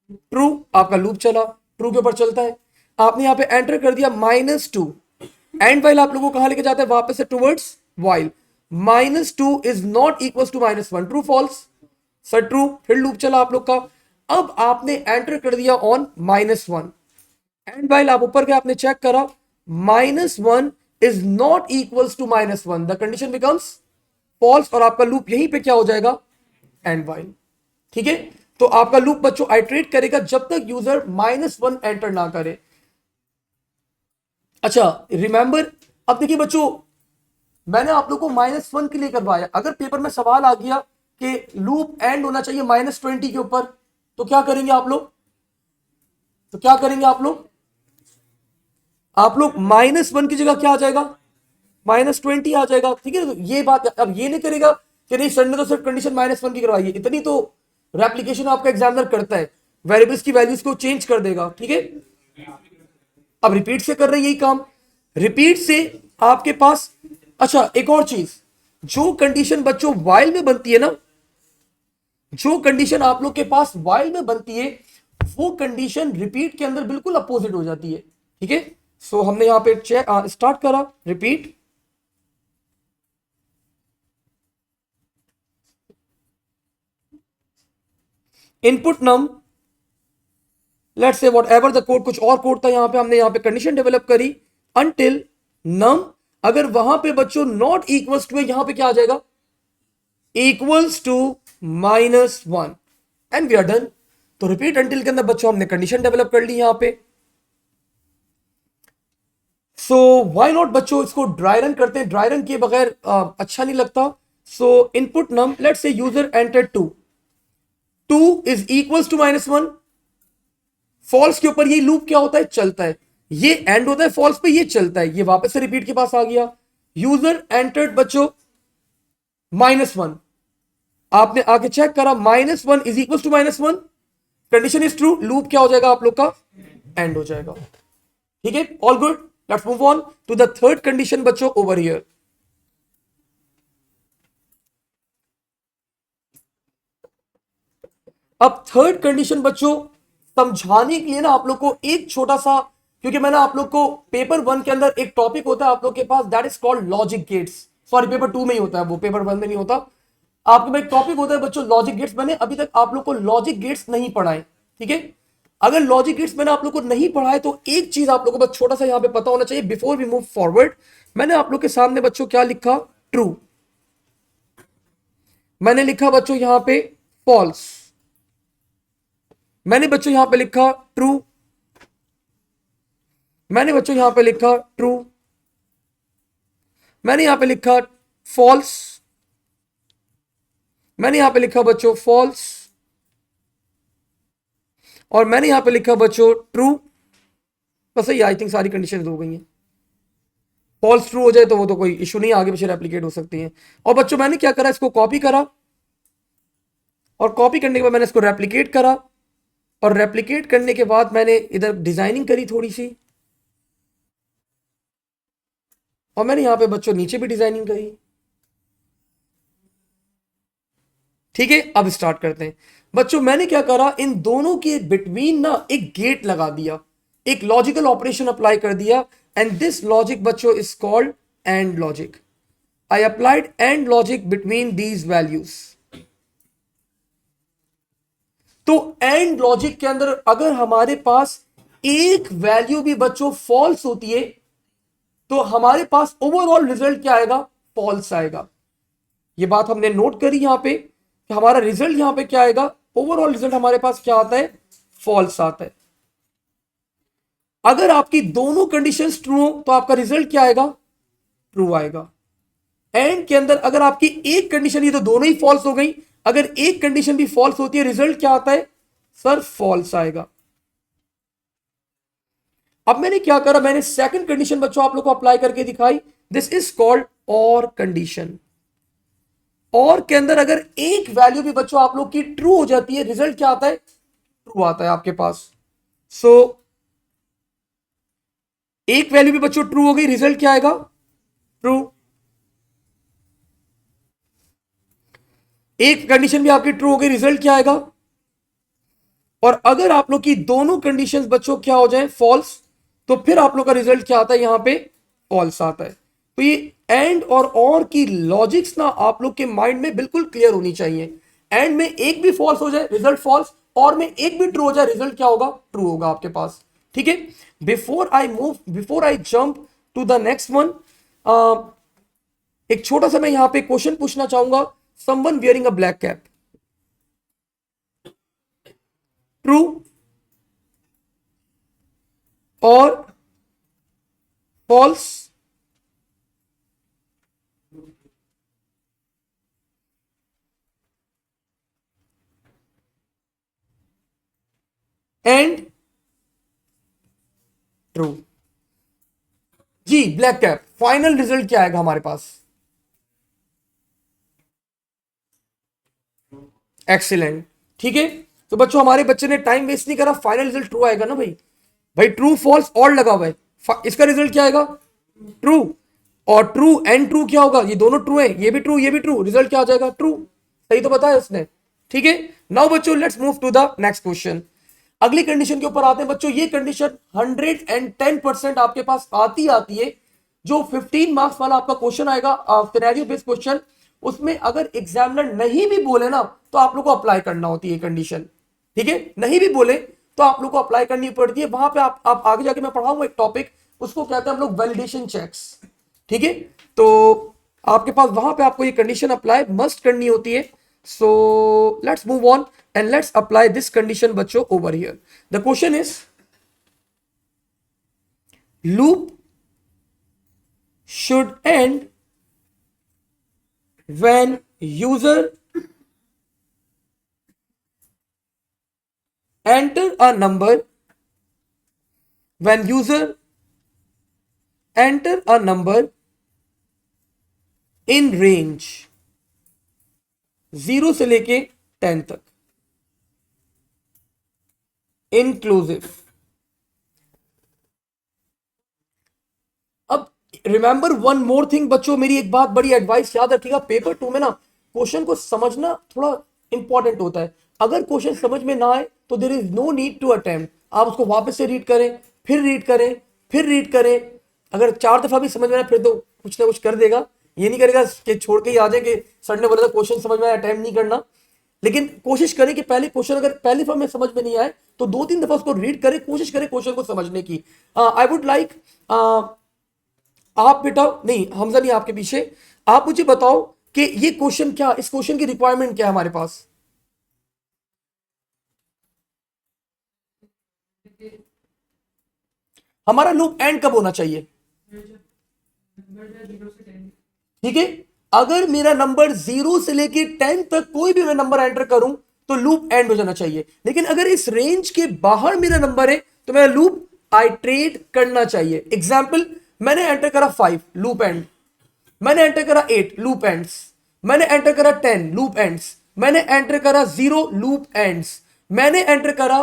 true, आपका लूप चला, ट्रू के ऊपर चलता है। आपने यहां पे एंटर कर दिया -2, एंड वाइल आप लोगों को कहां लेके जाता है, वापस से towards while. -2 is not equal to -1, true false, sir true, फिर लूप चला आप लोग का। अब आपने एंटर कर दिया ऑन -1, एंड वाइल आप ऊपर के आपने चेक करा, -1 is not equal to -1, the condition becomes false, और आपका लूप यहीं पे क्या हो जाएगा, एंड वाइल। ठीक है, तो आपका लूप बच्चों आइट्रेट करेगा जब तक यूजर -1 एंटर ना करे। अच्छा रिमेंबर, अब देखिए बच्चों, मैंने आप लोग को -1 के लिए करवाया, अगर पेपर में सवाल आ गया कि लूप एंड होना चाहिए -20 के ऊपर, तो क्या करेंगे आप लोग, तो क्या करेंगे आप लोग, -1 की जगह क्या आ जाएगा, -20 आ जाएगा। ठीक है, तो ये बात, अब ये नहीं करेगा कि नहीं सर ने तो सिर्फ कंडीशन -1 की करवाई है, इतनी तो रेप्लीकेशन आपका एग्जामिनर करता है, वेरिएबल्स की वैल्यूज को चेंज कर देगा। ठीक है, अब रिपीट से कर रहे हैं यही काम, रिपीट से आपके पास। अच्छा एक और चीज, जो कंडीशन बच्चों वाइल में बनती है ना, जो कंडीशन आप लोग के पास वाइल में बनती है, वो कंडीशन रिपीट के अंदर बिल्कुल अपोजिट हो जाती है। ठीक है, सो हमने यहां पे चेक स्टार्ट करा, repeat, input num, let's say whatever the code, कुछ और कोड था यहां पे, हमने यहां पे कंडीशन डेवलप करी अनटिल नम, अगर वहां पे बच्चों नॉट इक्वल्स टू है, यहां पे क्या आ जाएगा, equals to -1, and we are done. तो रिपीट अंटिल के अंदर बच्चों हमने कंडीशन डेवलप कर ली यहां पे। सो व्हाई नॉट बच्चों इसको ड्राई रन करते हैं, ड्राई रन किए बगैर अच्छा नहीं लगता। So input num, let's say user enter 2, 2 is equals to -1, false के ऊपर ये लूप क्या होता है, चलता है, ये एंड होता है फॉल्स पे, ये चलता है, ये वापस से रिपीट के पास आ गया। यूजर एंटर्ड बच्चों -1, आपने आके चेक करा, -1 is equal to -1, condition is true, loop क्या हो जाएगा आप लोग का, एंड हो जाएगा। ठीक है, all good, let's move on to the third condition बच्चों ओवर हियर। अब थर्ड कंडीशन बच्चों समझाने के लिए ना आप लोग को एक छोटा सा, क्योंकि मैंने आप लोग को पेपर 1 के अंदर एक टॉपिक होता है आप लोग के पास, that is called logic gates, sorry paper 2 में ही होता है वो, पेपर 1 में नहीं होता। आपके पास एक टॉपिक होता है बच्चों लॉजिक गेट्स, मैंने अभी तक आप लोग को लॉजिक गेट्स नहीं पढ़ाए। ठीक है, अगर लॉजिक गेट्स मैंने आप लोग को नहीं पढ़ाए तो एक चीज आप लोगों को बस छोटा सा यहां पे पता होना चाहिए बिफोर वी मूव फॉरवर्ड। मैंने आप लोग के सामने बच्चों क्या लिखा, ट्रू, मैंने लिखा बच्चों यहां पे फॉल्स, मैंने बच्चों यहां पे लिखा ट्रू, मैंने बच्चों यहां पे लिखा ट्रू, मैंने यहां पे लिखा फॉल्स, मैंने यहां पे लिखा बच्चों फॉल्स, और मैंने यहां पे लिखा बच्चों ट्रू। बस ये आई थिंक सारी कंडीशन हो गई हैं, फॉल्स ट्रू हो जाए तो वो तो कोई इशू नहीं, आगे पीछे रेप्लिकेट हो सकती हैं। और बच्चों मैंने क्या करा, इसको कॉपी करा, और कॉपी करने के बाद मैंने इसको रेप्लिकेट करा, और रेप्लिकेट करने के बाद मैंने इधर डिजाइनिंग करी थोड़ी सी, और मैंने यहां पे बच्चों नीचे भी डिजाइनिंग करी। ठीक है, अब स्टार्ट करते हैं बच्चों। मैंने क्या करा, इन दोनों के बिटवीन ना एक गेट लगा दिया, एक लॉजिकल ऑपरेशन अप्लाई कर दिया, एंड दिस लॉजिक बच्चों is called and logic. I applied and logic between these values. तो एंड लॉजिक के अंदर अगर हमारे पास एक वैल्यू भी बच्चों फॉल्स होती है तो हमारे पास ओवरऑल रिजल्ट क्या आएगा, फॉल्स आएगा। ये बात हमने नोट करी यहां पे कि हमारा रिजल्ट यहां पे क्या आएगा, ओवरऑल रिजल्ट हमारे पास क्या आता है, फॉल्स आता है। अगर आपकी दोनों कंडीशंस ट्रू हो तो आपका रिजल्ट क्या आएगा, ट्रू आएगा। एंड के अंदर अगर आपकी एक कंडीशन, ये तो दोनों ही फॉल्स हो गई, अगर एक कंडीशन भी फॉल्स होती है रिजल्ट क्या आता है, सर फॉल्स आएगा। अब मैंने क्या करा, मैंने सेकंड कंडीशन बच्चों आप लोग को अप्लाई करके दिखाई। दिस इज कॉल्ड और कंडीशन। और के अंदर अगर एक वैल्यू भी बच्चों आप लोग की ट्रू हो जाती है, रिजल्ट क्या आता है, ट्रू आता है आपके पास। सो एक वैल्यू भी बच्चों ट्रू हो गई, रिजल्ट क्या आएगा, ट्रू। एक कंडीशन भी आपकी ट्रू हो गई, रिजल्ट क्या आएगा। और अगर आप लोग की दोनों कंडीशंस बच्चों क्या हो जाए, फॉल्स, तो फिर आप लोग का रिजल्ट क्या आता है, यहां पे फॉल्स आता है। तो ये एंड और की लॉजिक्स ना आप लोग के माइंड में बिल्कुल क्लियर होनी चाहिए। एंड में एक भी फॉल्स हो जाए रिजल्ट फॉल्स, और में एक भी ट्रू हो जाए रिजल्ट क्या होगा, ट्रू होगा आपके पास। ठीक है, before I jump to the next one, एक छोटा सा मैं यहां पे क्वेश्चन पूछना चाहूंगा। Someone wearing a black cap, true और फॉल्स। And true. जी ब्लैक कैप, फाइनल रिजल्ट क्या आएगा हमारे पास, एक्सीलेंट। ठीक है, तो बच्चों हमारे बच्चे ने टाइम वेस्ट नहीं करा, फाइनल रिजल्ट ट्रू आएगा ना भाई। भाई ट्रू फॉल्स और लगा हुआ है, इसका रिजल्ट क्या आएगा, ट्रू। और ट्रू एंड ट्रू क्या होगा, ये दोनों ट्रू है, ये भी ट्रू ये भी ट्रू, रिजल्ट क्या आ जाएगा, ट्रू। सही तो बताया उसने। ठीक है, नाउ बच्चों let's move to the next question. अगली कंडीशन के ऊपर आते हैं बच्चों। ये कंडीशन 110% आपके पास आती है। जो 15 मार्क्स वाला आपका क्वेश्चन आएगा, सिनेरियो बेस्ड क्वेश्चन, उसमें अगर एग्जामिनर नहीं भी बोले ना तो आप लोग को अप्लाई करना होती है कंडीशन। ठीक है, नहीं भी बोले तो आप लोग को अप्लाई करनी पड़ती है। वहां पे आप आगे जाके मैं पढ़ाऊंगा एक टॉपिक, उसको कहते हैं हम लोग वैलिडेशन चेक्स। ठीक है, तो आपके पास वहां पे आपको ये कंडीशन अप्लाई मस्ट करनी होती है। So let's move on and let's apply this condition बच्चों over here. The question is loop should end when user enter a number when user enter a number in range 0 से लेके 10 तक, इंक्लूसिव। अब रिमेंबर वन मोर थिंग बच्चों, मेरी एक बात बड़ी एडवाइस याद रखिएगा, पेपर 2 में ना क्वेश्चन को समझना थोड़ा इंपॉर्टेंट होता है। अगर क्वेश्चन समझ में ना आए तो there is no need to attempt, आप उसको वापस से रीड करें, फिर रीड करें, फिर रीड करें। अगर 4 दफा भी समझ में आए फिर तो कुछ ना कुछ कर देगा, ये नहीं करेगा कि छोड़ के ही आ जाए कि सर ने बोला था क्वेश्चन समझ में आए अटेम्प्ट नहीं करना। लेकिन कोशिश करें कि पहले क्वेश्चन अगर पहली दफा में समझ में नहीं आए तो 2-3 दफा उसको रीड करें, कोशिश करें क्वेश्चन को समझने की। आई वुड लाइक, आप बेटा नहीं, हमजा नहीं आपके पीछे, आप मुझे बताओ कि ये क्वेश्चन क्या, इस क्वेश्चन की रिक्वायरमेंट क्या है हमारे पास। हमारा लूप एंड कब होना चाहिए, ठीक है, अगर मेरा नंबर 0 से लेके 10 तक कोई भी मैं नंबर एंटर करूं तो लूप एंड हो जाना चाहिए। लेकिन अगर इस रेंज के बाहर मेरा नंबर है तो मेरा लूप आइट्रेट करना चाहिए। एग्जाम्पल, मैंने एंटर करा 5, लूप एंड। मैंने एंटर करा 8, लूप एंड्स। मैंने एंटर करा 10, लूप एंड्स। मैंने एंटर करा 0, लूप एंड्स। मैंने एंटर करा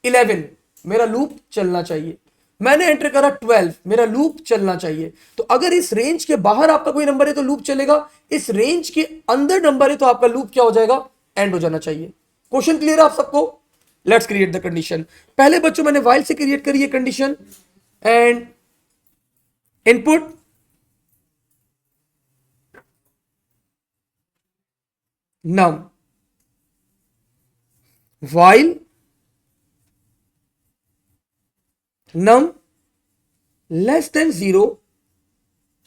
11, मेरा लूप चलना चाहिए। मैंने एंटर करा 12, मेरा लूप चलना चाहिए। तो अगर इस रेंज के बाहर आपका कोई नंबर है तो लूप चलेगा, इस रेंज के अंदर नंबर है तो आपका लूप क्या हो जाएगा, एंड हो जाना चाहिए। क्वेश्चन क्लियर है आप सबको। Let's create the condition. पहले बच्चों मैंने वाइल से क्रिएट करी है condition, and input num, while num less than 0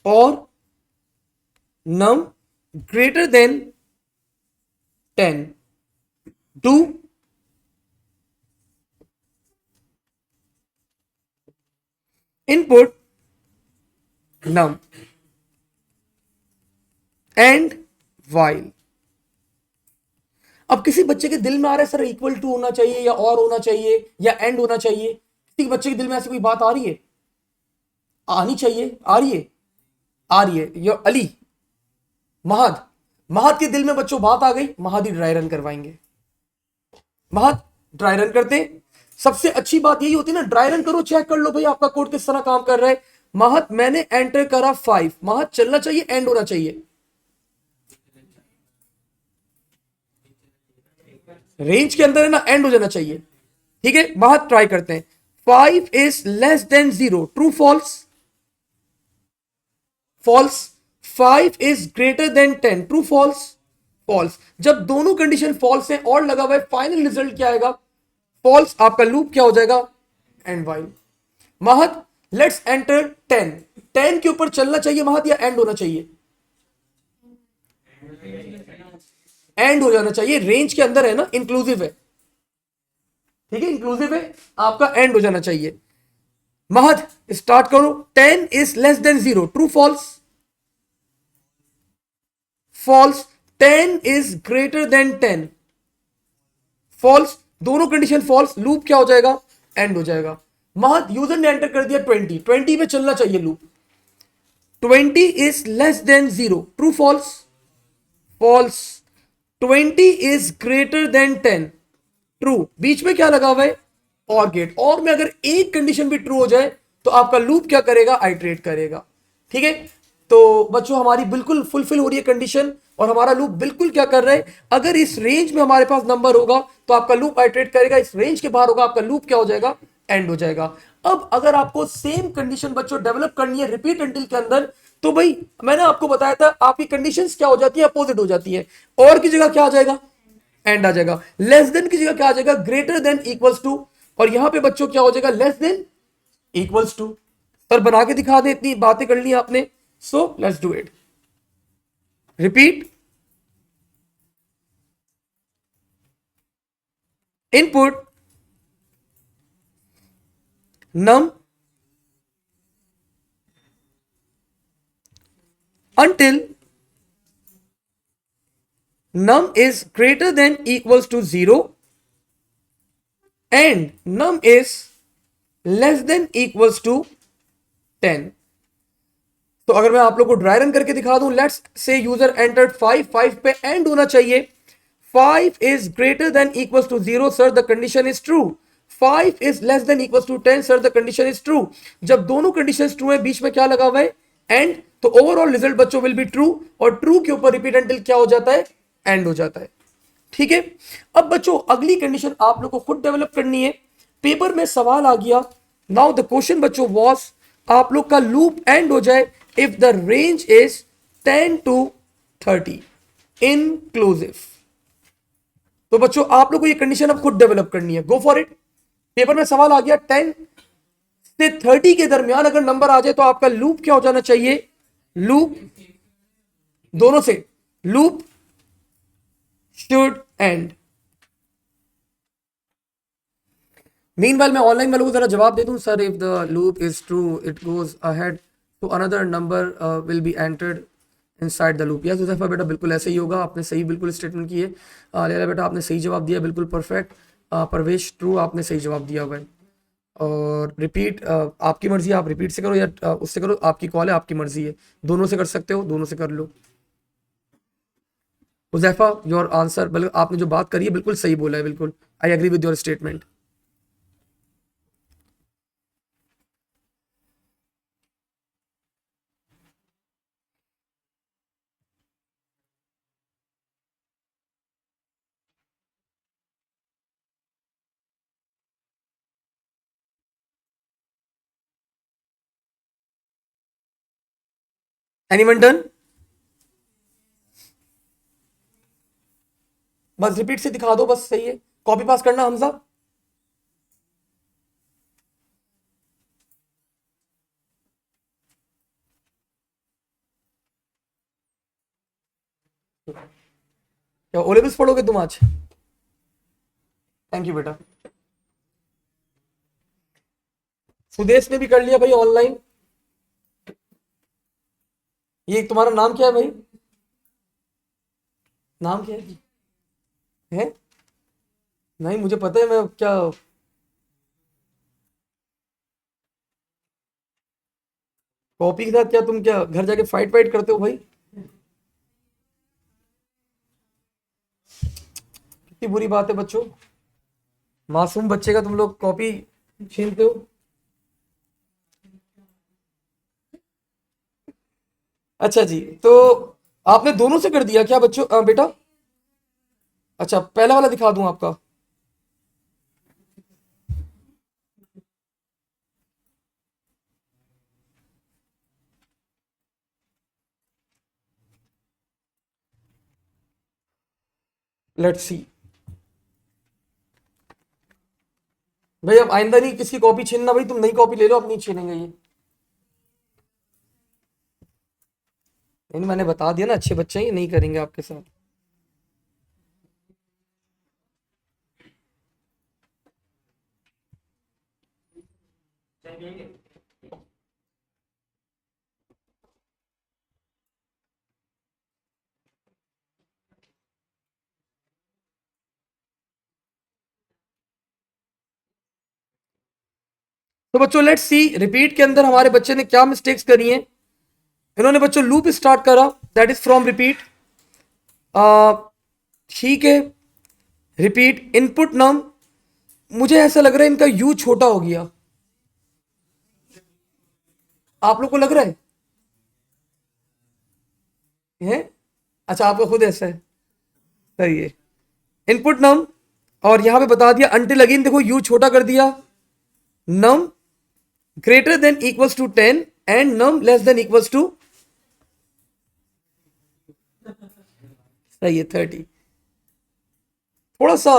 or num greater than 10, do input num and while. अब किसी बच्चे के दिल में आ रहा है सर इक्वल टू होना चाहिए या और होना चाहिए या एंड होना चाहिए, किसी बच्चे के दिल में ऐसी कोई बात आ रही है? आनी चाहिए, आ रही है, आ रही है। यो अली, महद, महद के दिल में बच्चों बात आ गई, महद ही ड्राई रन करवाएंगे। महद ड्राई रन करते हैं। सबसे अच्छी बात यही होती है ना, ड्राई रन करो, चेक कर लो भाई आपका कोड किस तरह काम कर रहा है। महद मैंने एंटर करा 5, महद चलना चाहिए एंड होना चाहिए? रेंज के अंदर है ना, एंड हो जाना चाहिए। ठीक है, महद ट्राई करते हैं। 5 is less than 0, true false? False. 5 is greater than 10, true false? False. जब दोनों कंडीशन फॉल्स है और लगा हुआ है, फाइनल रिजल्ट क्या आएगा? फॉल्स। आपका लूप क्या हो जाएगा? And while. महत लेट्स एंटर 10, 10 के ऊपर चलना चाहिए महत या एंड होना चाहिए? एंड हो जाना चाहिए, रेंज के अंदर है ना, इंक्लूसिव है। ठीक है, इंक्लूसिव है, आपका एंड हो जाना चाहिए। महत स्टार्ट करो। 10 is less than 0, true false? False. 10 is greater than 10, false. दोनों कंडीशन फॉल्स, लूप क्या हो जाएगा? एंड हो जाएगा। महत यूजर ने एंटर कर दिया 20, 20 पे चलना चाहिए loop. 20 is less than 0, true false? False. 20 is greater than 10, true. बीच में क्या लगा हुआ है? और गेट। और में अगर एक कंडीशन भी ट्रू हो जाए तो आपका लूप क्या करेगा? आइटरेट करेगा। ठीक है, तो बच्चों हमारी बिल्कुल फुलफिल हो रही है कंडीशन और हमारा लूप बिल्कुल क्या कर रहा है? अगर इस रेंज में हमारे पास नंबर होगा तो आपका लूप आइटरेट करेगा, इस रेंज के बाहर होगा आपका लूप क्या हो जाएगा? एंड हो जाएगा। अब अगर आपको सेम कंडीशन बच्चों डेवलप करनी है रिपीट अंटिल के अंदर, तो भाई मैंने आपको बताया था आपकी कंडीशंस क्या हो जाती है? अपोजिट हो जाती है। और की जगह क्या आ जाएगा? एंड आ जाएगा। लेस देन की जगह क्या आ जाएगा? Greater than equals to. और यहां पे बच्चों क्या हो जाएगा? Less than equals to. Sir बना के दिखा दे, इतनी बातें कर ली आपने। So let's do it. Repeat input num until num is greater than equals to 0 and num is less than equals to 10। तो अगर मैं आप लोग को ड्राई रन करके दिखा दूं, लेट्स से यूजर एंटर्ड 5, 5 पे एंड होना चाहिए। 5 is greater than equals to 0, sir the condition is true। 5 is less than equals to 10, sir the condition is true। जब दोनों कंडीशंस ट्रू है, बीच में क्या लगा हुआ है? एंड। तो ओवरऑल रिजल्ट बच्चों विल बी ट्रू, और ट्रू के ऊपर रिपीट अंटिल क्या हो जाता है? एंड हो जाता है। ठीक है, अब बच्चों अगली कंडीशन आप लोग को खुद डेवलप करनी है। पेपर में सवाल आ गया, नाउ द क्वेश्चन बच्चों वॉज, आप लोग का लूप एंड हो जाए if the range is 10 to 30 inclusive. तो बच्चों आप लोग को ये कंडीशन अब खुद डेवलप करनी है, गो फॉर इट। पेपर में सवाल आ गया 10 से 30 के दरमियान अगर नंबर आ जाए तो आपका लूप क्या हो जाना चाहिए? लूप दोनों से, लूप शुड एंड। मीनवाइल मैं ऑनलाइन वालों को जरा जवाब दे दूं, sir if the loop is true it goes ahead तो another number will be entered inside the loop. Yes Huzaifa बेटा बिल्कुल ऐसे ही होगा, आपने सही बिल्कुल स्टेटमेंट की है। लैला बेटा आपने सही जवाब दिया, बिल्कुल परफेक्ट। परवेश ट्रू आपने सही जवाब दिया हुआ है। और रिपीट आपकी मर्जी है, आप रिपीट से करो या उससे करो, आपकी कॉल है, आपकी मर्जी है, दोनों से कर सकते हो, दोनों से कर लो। हुज़ैफा योर आंसर, बल्कि आपने जो बात करी है बिल्कुल सही बोला है, बिल्कुल I agree with your statement. Anyone done? बस रिपीट से दिखा दो, बस सही है। कॉपी पास करना हमजा। क्या ओ लेवल्स पढ़ोगे तुम आज? थैंक यू बेटा। सुदेश ने भी कर लिया भाई ऑनलाइन। ये तुम्हारा नाम क्या है भाई? नाम क्या है? नहीं मुझे पता है, मैं क्या कॉपी के साथ क्या तुम क्या घर जाके फाइट वाइट करते हो भाई? कितनी बुरी बात है बच्चों, मासूम बच्चे का तुम लोग कॉपी छीनते हो। अच्छा जी, तो आपने दोनों से कर दिया क्या बच्चों बेटा? अच्छा पहला वाला दिखा दूं आपका? Let's see. भाई अब आइंदा नहीं किसी कॉपी छीनना, भाई तुम नई कॉपी ले लो, अब नहीं छीनेंगे ये। नहीं मैंने बता दिया ना, अच्छे बच्चे हैं, ये नहीं करेंगे आपके साथ। तो बच्चों लेट्स सी रिपीट के अंदर हमारे बच्चे ने क्या मिस्टेक्स करी हैं। इन्होंने बच्चों लूप स्टार्ट करा, दैट इज फ्रॉम रिपीट। ठीक है, रिपीट इनपुट नम, मुझे ऐसा लग रहा है इनका यू छोटा हो गया। आप लोग को लग रहा है? अच्छा आपका खुद ऐसा है, सही है। इनपुट नम, और यहां पे बता दिया अंटिल अगेन, देखो यू छोटा कर दिया। Num greater than equals to 10 and num less than equals to, सही है 30। थोड़ा सा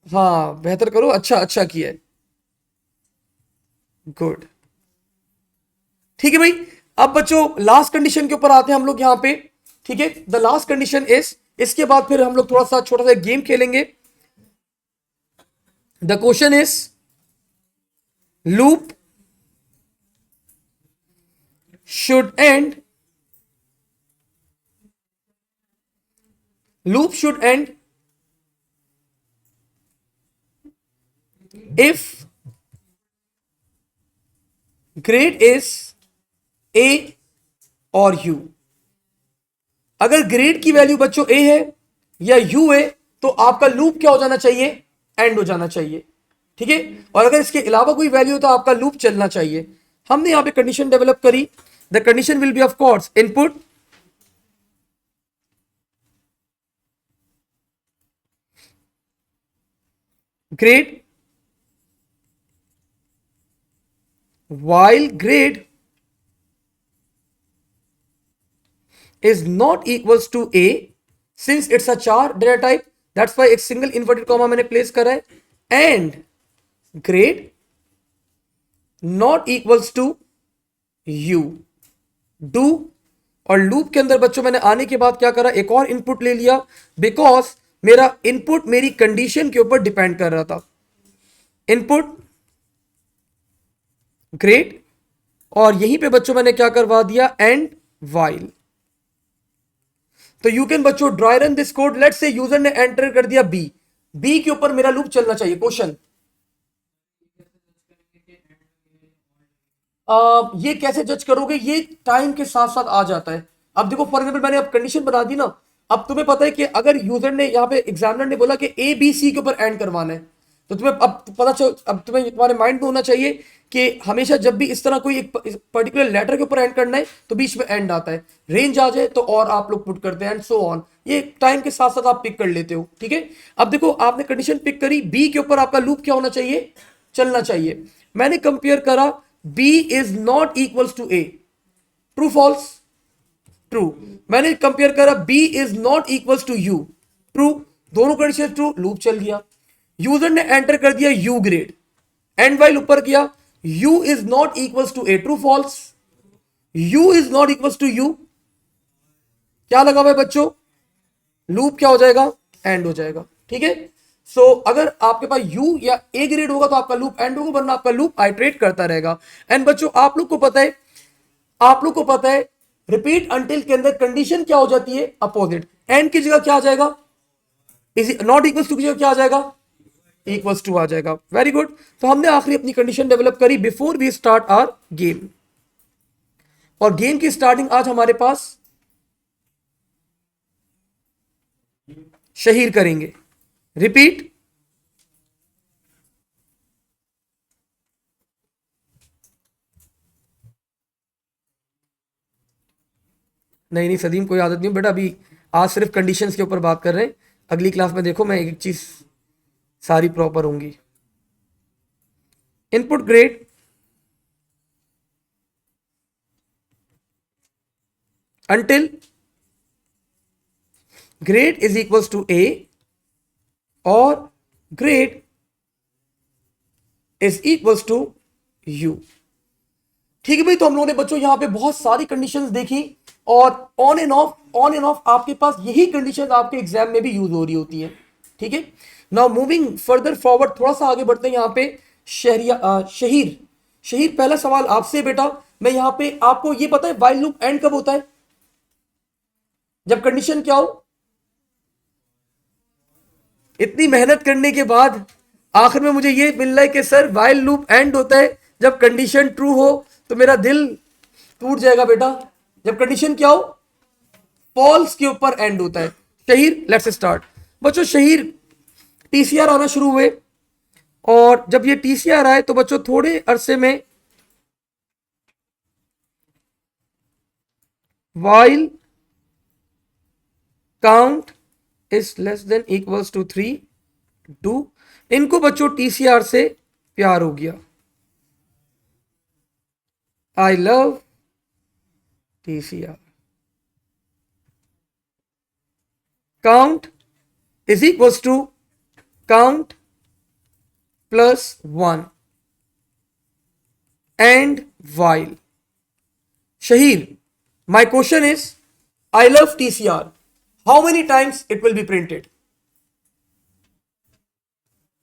हाँ बेहतर करो, अच्छा अच्छा किया है, गुड। ठीक है भाई, अब बच्चों लास्ट कंडीशन के ऊपर आते हैं हम लोग यहाँ पे। ठीक है, द लास्ट कंडीशन इज, इसके बाद फिर हम लोग थोड़ा सा छोटा सा गेम खेलेंगे। The question is loop should end, loop should end if grade is a और u। अगर ग्रेड की वैल्यू बच्चों a है या u है तो आपका लूप क्या हो जाना चाहिए? एंड हो जाना चाहिए। ठीक है, और अगर इसके अलावा कोई वैल्यू हो तो आपका लूप चलना चाहिए। हमने यहां पे कंडीशन डेवलप करी, the condition will B of course input grade while grade is not equals to a, since it's a char data type, that's why एक सिंगल इन्वर्टेड कॉमा मैंने प्लेस करा है, and grade not equals to U do. और लूप के अंदर बच्चों मैंने आने के बाद क्या करा, एक और इनपुट ले लिया, बिकॉज मेरा इनपुट मेरी कंडीशन के ऊपर डिपेंड कर रहा था। इनपुट ग्रेड, और यहीं पे बच्चों मैंने क्या करवा दिया, एंड वाइल। तो यू कैन बच्चों dry run this code. Let's say user ने एंटर कर दिया बी, बी के ऊपर मेरा लूप चलना चाहिए। क्वेश्चन ये कैसे जज करोगे? ये टाइम के साथ साथ आ जाता है। अब देखो फॉर एग्जाम्पल मैंने अब कंडीशन बना दी ना, अब तुम्हें पता है कि अगर यूजर ने यहाँ पे एग्जामिनर ने बोला कि ए बी सी के ऊपर एंड करवाना है, तो तुम्हें अब पता चल, अब तुम्हें तुम्हारे माइंड में होना चाहिए कि हमेशा जब भी इस तरह कोई एक पर्टिकुलर लेटर के ऊपर एंड करना है तो बीच में एंड आता है, रेंज आ जाए तो और आप लोग पुट करते हैं, एंड सो ऑन। ये टाइम के साथ साथ आप पिक कर लेते हो। ठीक है, अब देखो आपने कंडीशन पिक करी, बी के ऊपर आपका लूप क्या होना चाहिए? चलना चाहिए। मैंने कंपेयर करा, B is not equals to A, true false? True. मैंने कंपेयर करा, B is not equals to U, true. दोनों कंडीशन ट्रू, लूप चल गया। यूजर ने एंटर कर दिया यू ग्रेड, एंड वाइल ऊपर किया U is not equals to A, true false, U is not equals to U, क्या लगा हुआ है बच्चों, लूप क्या हो जाएगा, एंड हो जाएगा। ठीक है, सो अगर आपके पास यू या ए ग्रेड होगा तो आपका लूप एंड होगा, वरना आपका लूप आइट्रेट करता रहेगा। एंड बच्चों आप लोग को पता है, आप लोग को पता है रिपीट अंटिल के अंदर कंडीशन क्या हो जाती है, अपोजिट। एंड की जगह क्या आ जाएगा, इज नॉट इक्वल्स टू की जगह क्या आ जाएगा, इक्वल्स टू आ जाएगा। Very good. तो हमने आखिरी अपनी कंडीशन डेवलप करी before we start our game, और गेम की स्टार्टिंग आज हमारे पास शहीर करेंगे। रिपीट, नहीं नहीं सदीम कोई आदत नहीं बेटा, अभी आज सिर्फ कंडीशंस के ऊपर बात कर रहे हैं। अगली क्लास में देखो मैं एक एक चीज सारी प्रॉपर होंगी। Input grade until grade is equals to a और grade is equals to u। ठीक है भाई, तो हम लोगों ने बच्चों यहां पे बहुत सारी कंडीशंस देखी, और ऑन एंड ऑफ आपके पास यही कंडीशंस आपके एग्जाम में भी यूज हो रही होती है। ठीक है, नाउ मूविंग फर्दर फॉरवर्ड, थोड़ा सा आगे बढ़ते हैं। यहां पे शहीर शहीर पहला सवाल आपसे बेटा, मैं यहां पे आपको ये पता है व्हाइल लूप एंड कब होता है, जब कंडीशन क्या हो। इतनी मेहनत करने के बाद आखिर में मुझे ये मिल रहा है कि सर व्हाइल लूप एंड होता है जब कंडीशन ट्रू हो, तो मेरा दिल टूट जाएगा बेटा। जब कंडीशन क्या हो, फॉल्स के ऊपर एंड होता है। शहीर, लेट्स स्टार्ट बच्चों। शहीर टीसीआर आना शुरू हुए, और जब ये टीसीआर आए तो बच्चों थोड़े अरसे में while count is less than equals to 3 2, इनको बच्चों टीसीआर से प्यार हो गया। I love TCR. Count is equals to count plus 1 end while। Shaheer, my question is I love TCR, how many times it will be printed?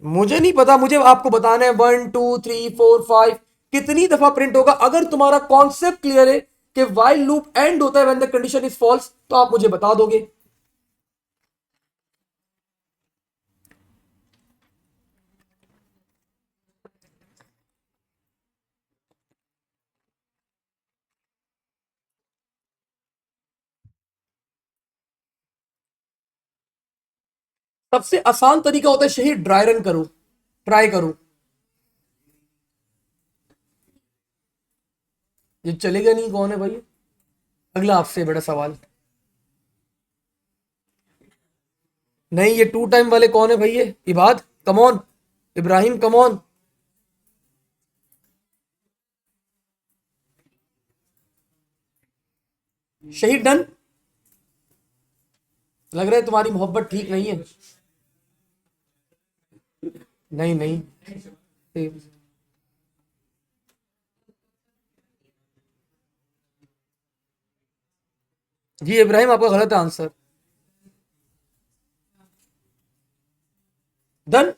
मुझे नहीं पता, मुझे आपको बताना है 1 2 3 4 5 कितनी दफा प्रिंट होगा। अगर तुम्हारा कॉन्सेप्ट क्लियर है कि while लूप एंड होता है when the condition is false, तो आप मुझे बता दोगे। सबसे आसान तरीका होता है शहीर, ड्राई रन करो, ट्राई करो। ये चलेगा नहीं, कौन है भाई। अगला आपसे बड़ा सवाल, नहीं ये 2 टाइम वाले कौन है भाई, ये इबाद कमॉन, इब्राहिम कमॉन। शहीद डन, लग रहा है तुम्हारी मोहब्बत ठीक नहीं है। नहीं नहीं, जी इब्राहिम आपका गलत आंसर। डन,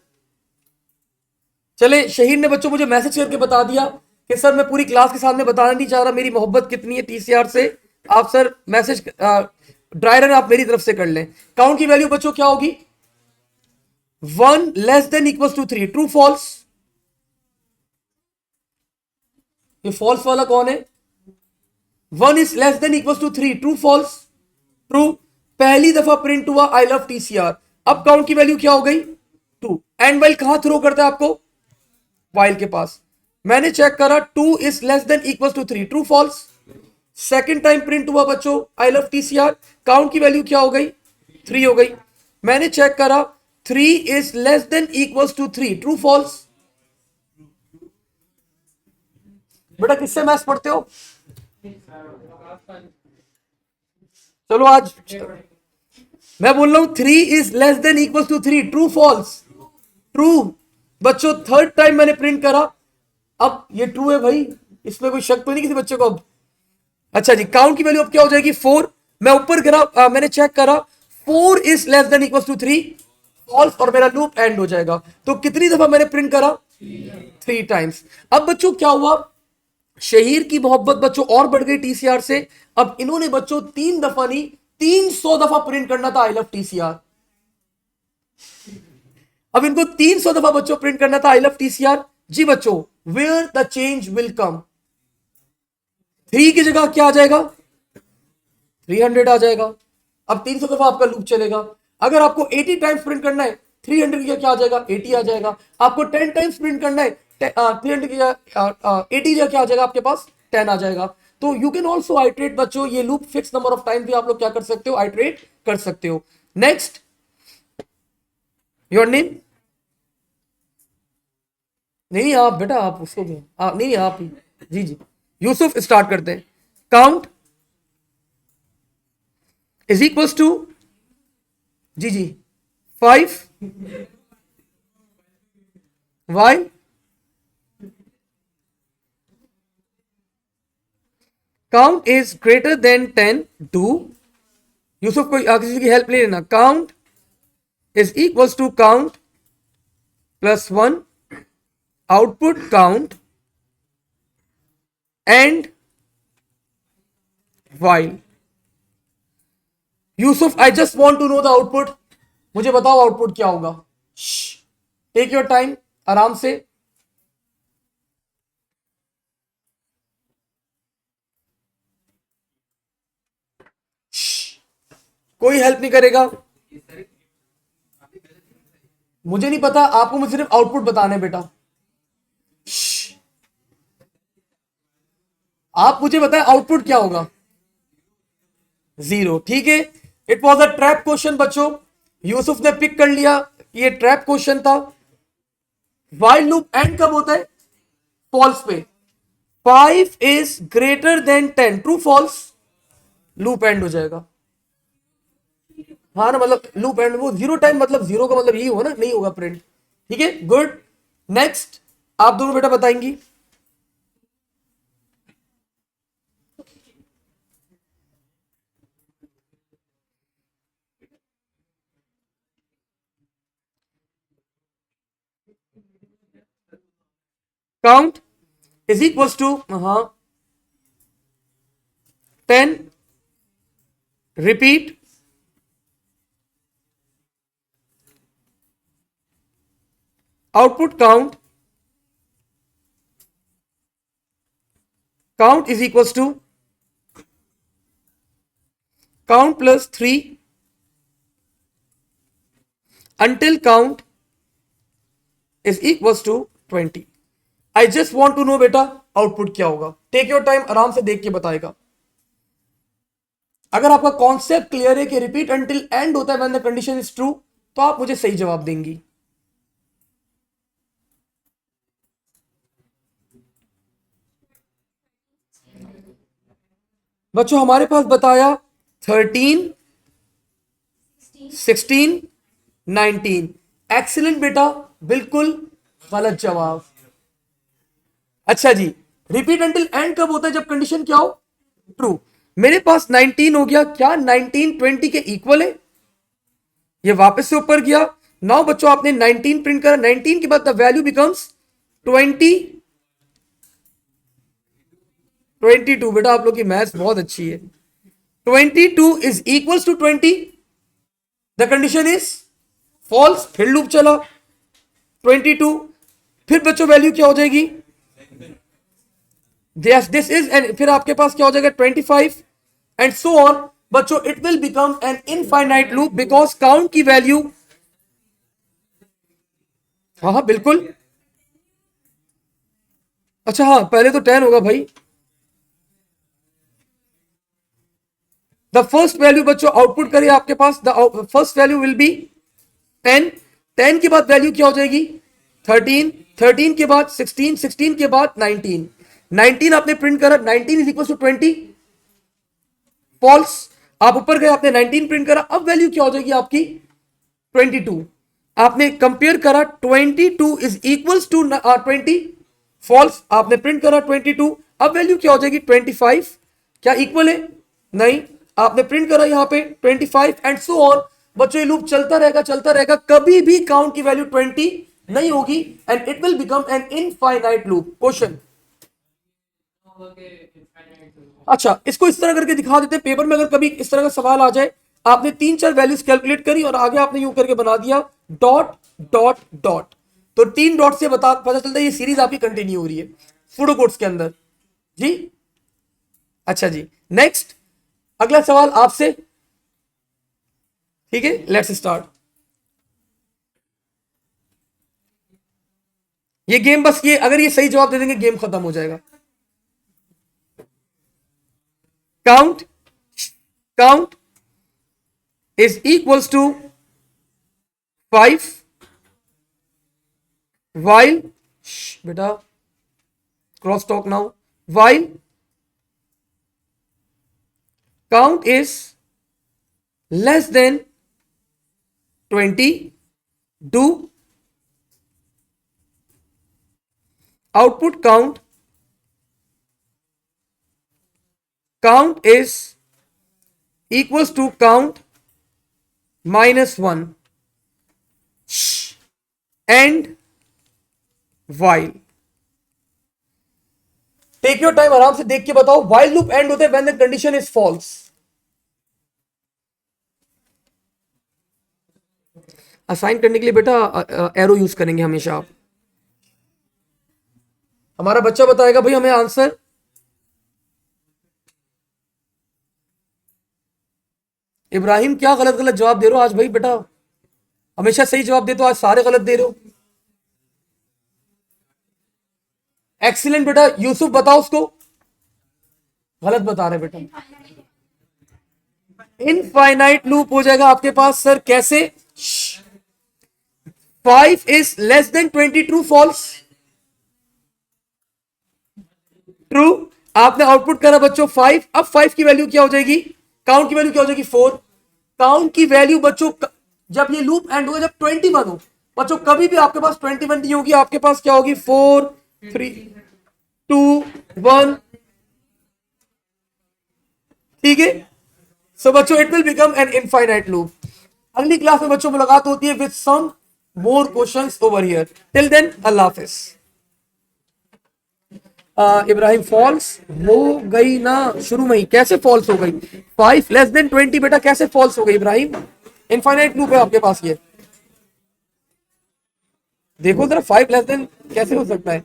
चले शहीद ने बच्चों मुझे मैसेज करके बता दिया कि सर मैं पूरी क्लास के सामने बताना नहीं चाह रहा मेरी मोहब्बत कितनी है टीसीआर से। आप सर मैसेज ड्राई रन आप मेरी तरफ से कर लें। काउंट की वैल्यू बच्चों क्या होगी, 1 less than equals to 3, true false. ये फॉल्स वाला कौन है, 1 is less than equals to 3, true false, true. पहली दफा प्रिंट हुआ आई लव टीसीआर। अब काउंट की वैल्यू क्या हो गई, 2। एंड वाइल कहां थ्रो करता है आपको, वाइल के पास। मैंने चेक करा 2 is less than equals to 3, true false. Second time print हुआ बच्चों आई लव टीसीआर, काउंट की वैल्यू क्या हो गई, 3 हो गई। मैंने चेक करा 3 is less than equals to 3, true false. बेटा किससे मैथ्स पढ़ते हो, चलो आज मैं बोल रहा हूं 3 is less than equals to 3, true false? True. बच्चों थर्ड टाइम मैंने प्रिंट करा, अब ये ट्रू है भाई, इसमें कोई शक तो नहीं किसी बच्चे को अब? अच्छा जी, काउंट की वैल्यू अब क्या हो जाएगी 4। मैं ऊपर करा, मैंने चेक करा 4 is less than equals to 3, false, और मेरा लूप एंड हो जाएगा। तो कितनी दफा मैंने प्रिंट करा? 3 टाइम्स। अब बच्चों क्या हुआ, शहीर की मोहब्बत बच्चों और बढ़ गई टीसीआर से। अब इन्होंने बच्चों 3 दफा नहीं 300 दफा प्रिंट करना था आई लव टीसीआर। अब इनको 300 दफा बच्चों प्रिंट करना था आई लव टीसीआर। जी बच्चों, where the change will come, 3 की जगह क्या आ जाएगा? 300 आ जाएगा। अब 300 दफा आपका लूप चलेगा। अगर आपको 80 टाइम्स प्रिंट करना है, 300 की क्या आ जाएगा? 80 आ जाएगा। आपको 10 टाइम्स प्रिंट करना है, 300 की 80 क्या आ जाएगा आपके पास? 10 आ जाएगा। तो यू कैन ऑल्सो आइट्रेट बच्चों, ये loop fix number of time भी आप लोग क्या कर सकते हो? आइट्रेट कर सकते हो। Next, your name? नहीं आप बेटा, आप उसको भी नहीं आप ही। जी जी, यूसुफ स्टार्ट करते हैं। काउंट इज इक्वल्स टू, जी जी, 5 while count is greater than 10 to, Yusuf को किसी की हेल्प ले लेना। Count is equals to count plus 1 output count end while. Yusuf I just want to know the output, मुझे बताओ आउटपुट क्या होगा? टेक योर टाइम, आराम से। कोई हेल्प नहीं करेगा, मुझे नहीं पता, आपको मुझे सिर्फ आउटपुट बताना है बेटा। आप मुझे बताएं आउटपुट क्या होगा? 0, ठीक है। It was a trap question बच्चों, यूसुफ ने पिक कर लिया, ये ट्रैप क्वेश्चन था। वाइल लूप एंड कब होता है? फॉल्स पे। 5 is greater than 10, true false, loop end हो जाएगा। हाँ ना, मतलब लूप एंड, वो 0 टाइम मतलब 0 का मतलब यही हो ना, नहीं होगा प्रिंट। ठीक है, गुड। नेक्स्ट, आप दोनों बेटा बताएंगी। काउंट इज इक्वल्स टू, हाँ, 10 repeat output count is equals to count plus 3 until count is equals to 20। I just want to know बेटा आउटपुट क्या होगा। टेक योर टाइम, आराम से देख के बताएगा। अगर आपका कॉन्सेप्ट क्लियर है कि रिपीट अंटिल एंड होता है when the condition is true, तो आप मुझे सही जवाब देंगी। बच्चों हमारे पास बताया 13, 16, 19। एक्सीलेंट बेटा, बिल्कुल गलत जवाब। अच्छा जी, रिपीट अंटिल एंड कब होता है? जब कंडीशन क्या हो? ट्रू। मेरे पास 19 हो गया, क्या 19 20 के इक्वल है? ये वापस से ऊपर गया। नाउ बच्चों आपने 19 प्रिंट करा, 19 के बाद द वैल्यू बिकम्स 22। बेटा आप लोग की मैथ्स बहुत अच्छी है। 22 is equals to 20, the condition is false, फिर लूप चला 22, फिर बच्चों वैल्यू क्या हो जाएगी? दिस इज, एंड फिर आपके पास क्या हो जाएगा? 25 एंड सो ऑन बच्चों। It will become an infinite loop because count की वैल्यू, हाँ हाँ बिल्कुल। अच्छा हाँ, पहले तो 10 होगा भाई। द फर्स्ट वैल्यू बच्चों आउटपुट करिए आपके पास, the first value will be 10। 10 के बाद वैल्यू क्या हो जाएगी? 13। 13 के बाद 16, 16 के बाद 19। 19 आपने प्रिंट करा, 19 इज इक्वल टू 20, फॉल्स। आप ऊपर गए, आपने 19 प्रिंट करा, अब वैल्यू क्या हो जाएगी आपकी 22। आपने कंपेयर करा 22 इज इक्वल्स टू 20, फॉल्स। आपने प्रिंट करा 22, अब वैल्यू क्या हो जाएगी 25, क्या इक्वल है, नहीं। आपने प्रिंट करा यहाँ पे 25 एंड सो ऑन। बच्चों ये लूप चलता रहेगा चलता रहेगा, कभी भी काउंट की वैल्यू 20 नहीं होगी and it will become an infinite loop. Question, अच्छा इसको इस तरह करके दिखा देते हैं पेपर में, अगर कभी इस तरह का सवाल आ जाए, आपने 3-4 वैल्यूज कैलकुलेट करी और आगे आपने यूं करके बना दिया डॉट डॉट डॉट, तो 3 डॉट से पता चलता है ये सीरीज आपकी कंटिन्यू हो रही है सूडो कोड्स के अंदर जी। अच्छा जी, नेक्स्ट अगला सवाल आपसे, ठीक है, लेट्स स्टार्ट। ये गेम बस ये अगर ये सही जवाब दे देंगे गेम खत्म हो जाएगा। Count count is equals to 5 while, बेटा cross talk now, while count is less than 20, do output count is equals to count -1 and while। Take your time, आराम से देख के बताओ। while लूप एंड होते हैं when the condition is false. Assign करने के लिए बेटा एरो यूज करेंगे हमेशा आप। हमारा बच्चा बताएगा भाई हमें आंसर। इब्राहिम क्या गलत गलत जवाब दे रहे हो आज भाई बेटा, हमेशा सही जवाब देते हो, आज सारे गलत दे रहे हो। एक्सीलेंट बेटा, यूसुफ बताओ उसको, गलत बता रहे बेटा। इनफाइनाइट लूप हो जाएगा आपके पास सर, कैसे? 5 is less than 20, true false? True. आपने आउटपुट करा बच्चों 5, अब 5 की वैल्यू क्या हो जाएगी, काउंट की वैल्यू क्या हो जाएगी 4। काउंट की वैल्यू बच्चों जब ये लूप एंड होगा, जब 21 हो बच्चों, कभी भी आपके पास 21 नहीं होगी, आपके पास क्या होगी 4 3 2 1, ठीक है। सो बच्चों it will become an infinite loop. अगली क्लास में बच्चों मुलाकात होती है with some more questions over here. Till then Allah हाफिज। इब्राहिम फॉल्स हो गई ना शुरू में ही, कैसे फॉल्स हो गई? 5 लेस देन 20 बेटा कैसे फॉल्स हो गई इब्राहिम? इनफाइनाइट लूप है आपके पास ये, देखो जरा 5 लेस देन कैसे हो सकता है?